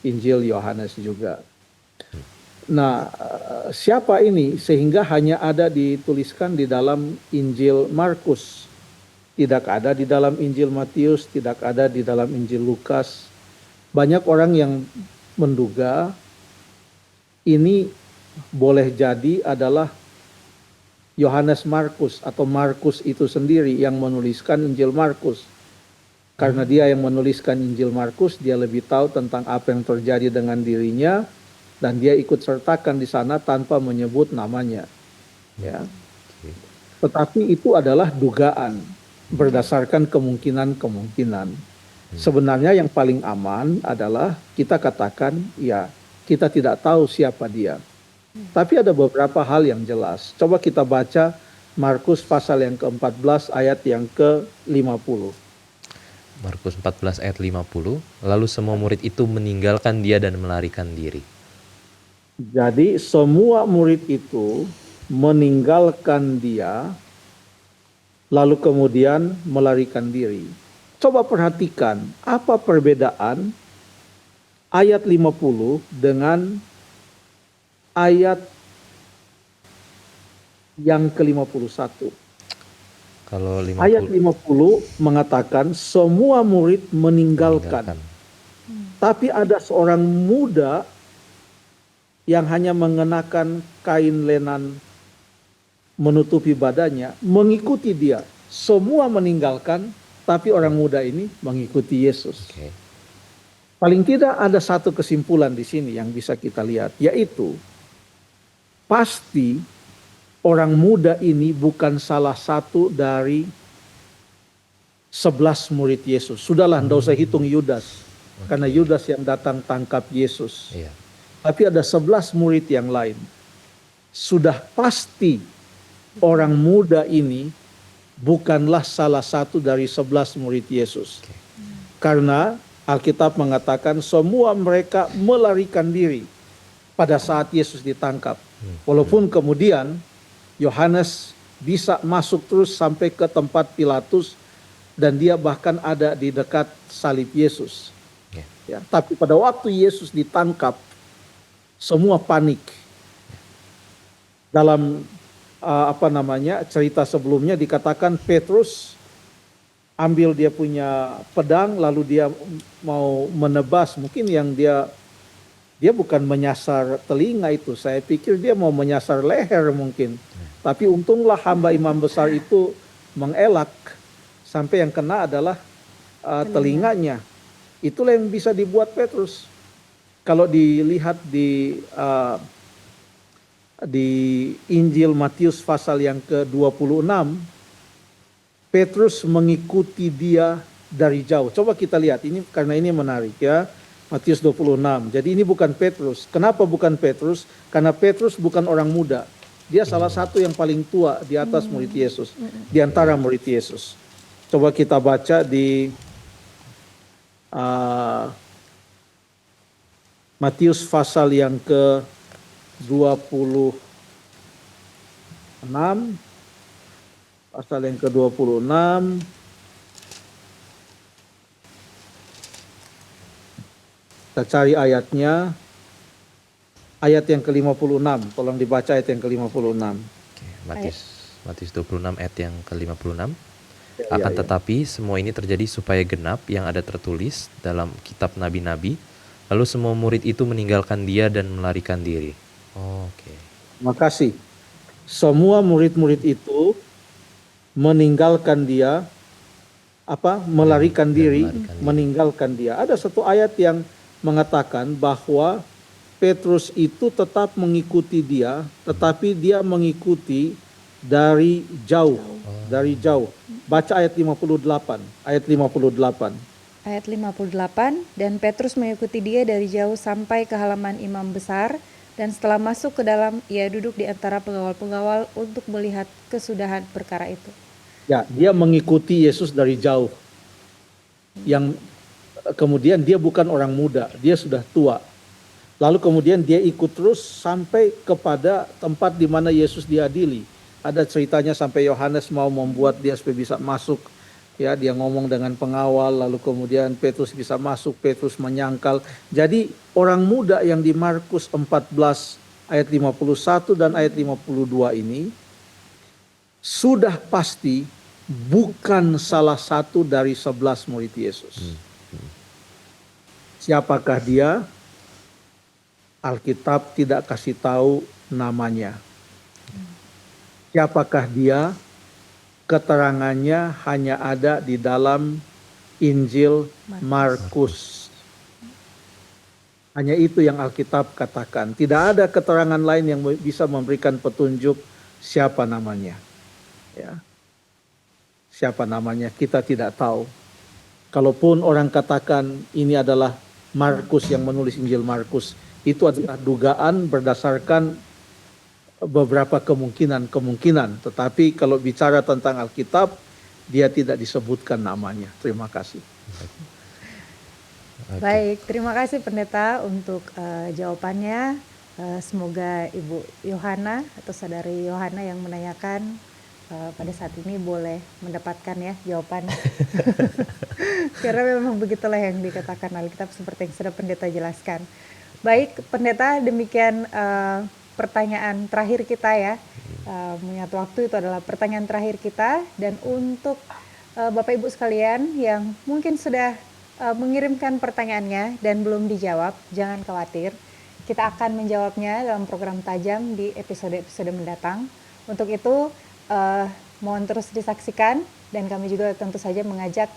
Injil Yohanes juga. Nah, siapa ini sehingga hanya ada dituliskan di dalam Injil Markus, tidak ada di dalam Injil Matius, tidak ada di dalam Injil Lukas. Banyak orang yang menduga ini boleh jadi adalah Yohanes Markus atau Markus itu sendiri yang menuliskan Injil Markus. Karena dia yang menuliskan Injil Markus, dia lebih tahu tentang apa yang terjadi dengan dirinya, dan dia ikut sertakan di sana tanpa menyebut namanya. Ya. Tetapi itu adalah dugaan berdasarkan kemungkinan-kemungkinan. Sebenarnya yang paling aman adalah kita katakan, ya, kita tidak tahu siapa dia. Tapi ada beberapa hal yang jelas. Coba kita baca Markus pasal yang ke-14 ayat yang ke-50. Markus 14 ayat 50, lalu semua murid itu meninggalkan dia dan melarikan diri. Jadi semua murid itu meninggalkan dia, lalu kemudian melarikan diri. Coba perhatikan, apa perbedaan ayat 50 dengan ayat yang ke-51. Kalau Ayat 50 50 mengatakan semua murid meninggalkan. Tapi ada seorang muda yang hanya mengenakan kain lenan menutupi badannya, mengikuti dia. Semua meninggalkan, tapi orang muda ini mengikuti Yesus. Oke. Paling tidak ada satu kesimpulan di sini yang bisa kita lihat, yaitu pasti orang muda ini bukan salah satu dari 11 murid Yesus. Sudahlah, tidak usah hitung Yudas. Karena Yudas yang datang tangkap Yesus. Iya. Tapi ada 11 murid yang lain. Sudah pasti orang muda ini bukanlah salah satu dari 11 murid Yesus. Karena Alkitab mengatakan semua mereka melarikan diri pada saat Yesus ditangkap. Walaupun kemudian Yohanes bisa masuk terus sampai ke tempat Pilatus dan dia bahkan ada di dekat salib Yesus. Ya, tapi pada waktu Yesus ditangkap, semua panik. Dalam cerita sebelumnya dikatakan Petrus ambil dia punya pedang lalu dia mau menebas, mungkin yang dia bukan menyasar telinga itu, saya pikir dia mau menyasar leher mungkin. Tapi untunglah hamba imam besar itu mengelak sampai yang kena adalah telinganya. Itulah yang bisa dibuat Petrus. Kalau dilihat di Injil Matius pasal yang ke-26, Petrus mengikuti dia dari jauh. Coba kita lihat ini karena ini menarik ya. Matius 26. Jadi ini bukan Petrus. Kenapa bukan Petrus? Karena Petrus bukan orang muda. Dia salah satu yang paling tua di atas murid Yesus, di antara murid Yesus. Coba kita baca di Matius pasal yang ke-26, pasal yang ke-26. Kita cari ayatnya, ayat yang ke-56. Tolong dibaca ayat yang ke-56. Oke, Matius 26 ayat yang ke-56. Ya, Akan ya. tetapi semua ini terjadi supaya genap yang ada tertulis dalam kitab nabi-nabi. Lalu semua murid itu meninggalkan dia dan melarikan diri. Oke. Terima kasih. Semua murid-murid itu meninggalkan dia, melarikan diri, meninggalkan dia. Ada satu ayat yang mengatakan bahwa Petrus itu tetap mengikuti dia, tetapi dia mengikuti dari jauh, dari jauh. Baca ayat 58, ayat 58. Ayat 58, dan Petrus mengikuti dia dari jauh sampai ke halaman imam besar, dan setelah masuk ke dalam, ia duduk di antara pengawal-pengawal untuk melihat kesudahan perkara itu. Ya, dia mengikuti Yesus dari jauh. Yang kemudian dia bukan orang muda, dia sudah tua. Lalu kemudian dia ikut terus sampai kepada tempat di mana Yesus diadili. Ada ceritanya sampai Yohanes mau membuat dia supaya bisa masuk. Ya, dia ngomong dengan pengawal, lalu kemudian Petrus bisa masuk, Petrus menyangkal. Jadi orang muda yang di Markus 14 ayat 51 dan ayat 52 ini sudah pasti bukan salah satu dari 11 murid Yesus. Siapakah dia? Alkitab tidak kasih tahu namanya. Siapakah dia? Keterangannya hanya ada di dalam Injil Markus. Hanya itu yang Alkitab katakan. Tidak ada keterangan lain yang bisa memberikan petunjuk siapa namanya. Ya. Siapa namanya kita tidak tahu. Kalaupun orang katakan ini adalah Markus yang menulis Injil Markus, itu adalah dugaan berdasarkan beberapa kemungkinan. Tetapi kalau bicara tentang Alkitab, dia tidak disebutkan namanya. Terima kasih. Baik, terima kasih Pendeta untuk jawabannya. Semoga Ibu Yohana atau Saudari Yohana yang menanyakan pada saat ini boleh mendapatkan ya jawaban. Karena memang begitulah yang dikatakan Alkitab seperti yang sudah pendeta jelaskan. Baik pendeta, demikian pertanyaan terakhir kita ya. Mengingat waktu itu adalah pertanyaan terakhir kita, dan untuk Bapak Ibu sekalian yang mungkin sudah mengirimkan pertanyaannya dan belum dijawab, jangan khawatir. Kita akan menjawabnya dalam program Tajam di episode-episode mendatang. Untuk itu mohon terus disaksikan, dan kami juga tentu saja mengajak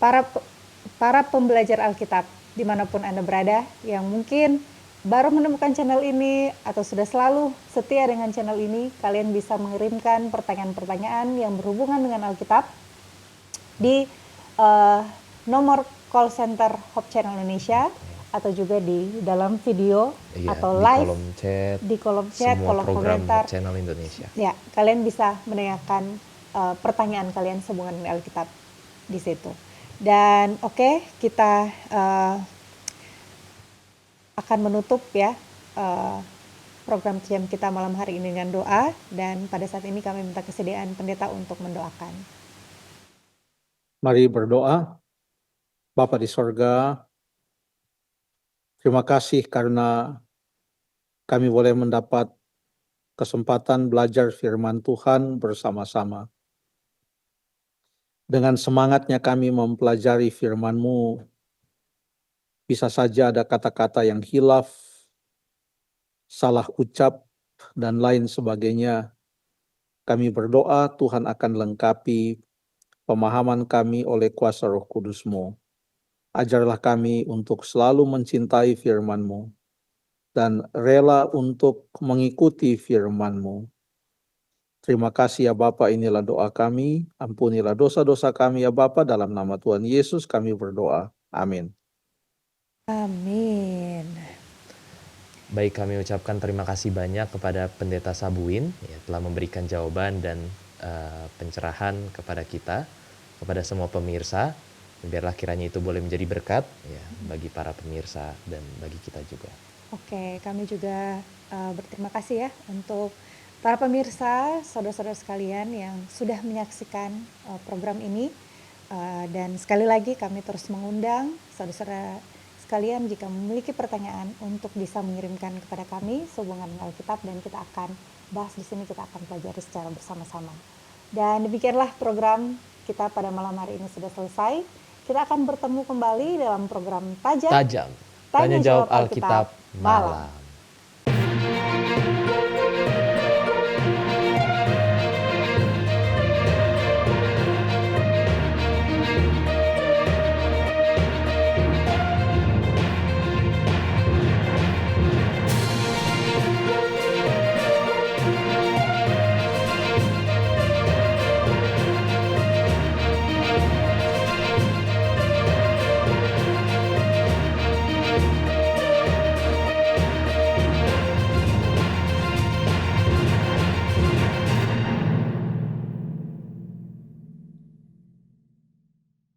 para pembelajar Alkitab dimanapun Anda berada yang mungkin baru menemukan channel ini atau sudah selalu setia dengan channel ini, kalian bisa mengirimkan pertanyaan-pertanyaan yang berhubungan dengan Alkitab di nomor call center Hope Channel Indonesia, atau juga di dalam video atau di live kolom chat, di kolom chat, semua kolom program komentar. Hope Channel Indonesia. Ya, kalian bisa menanyakan pertanyaan kalian sehubungan dengan Alkitab di situ. Dan oke, kita akan menutup ya program Tajam kita malam hari ini dengan doa, dan pada saat ini kami minta kesediaan pendeta untuk mendoakan. Mari berdoa. Bapa di sorga, terima kasih karena kami boleh mendapat kesempatan belajar firman Tuhan bersama-sama. Dengan semangatnya kami mempelajari firman-Mu, bisa saja ada kata-kata yang hilaf, salah ucap, dan lain sebagainya. Kami berdoa Tuhan akan lengkapi pemahaman kami oleh kuasa Roh Kudus-Mu. Ajarlah kami untuk selalu mencintai firman-Mu dan rela untuk mengikuti firman-Mu. Terima kasih ya Bapa, inilah doa kami. Ampunilah dosa-dosa kami ya Bapa, dalam nama Tuhan Yesus kami berdoa. Amin. Amin. Baik, kami ucapkan terima kasih banyak kepada Pendeta Sabuin ya, telah memberikan jawaban dan pencerahan kepada kita, kepada semua pemirsa. Biarlah kiranya itu boleh menjadi berkat ya bagi para pemirsa dan bagi kita juga. Oke, kami juga berterima kasih ya untuk para pemirsa, saudara-saudara sekalian yang sudah menyaksikan program ini. Dan sekali lagi kami terus mengundang saudara-saudara sekalian jika memiliki pertanyaan untuk bisa mengirimkan kepada kami sehubungan dengan Alkitab, dan kita akan bahas di sini, kita akan pelajari secara bersama-sama. Dan demikianlah program kita pada malam hari ini sudah selesai. Kita akan bertemu kembali dalam program Tajam. Tanya jawab Alkitab malam.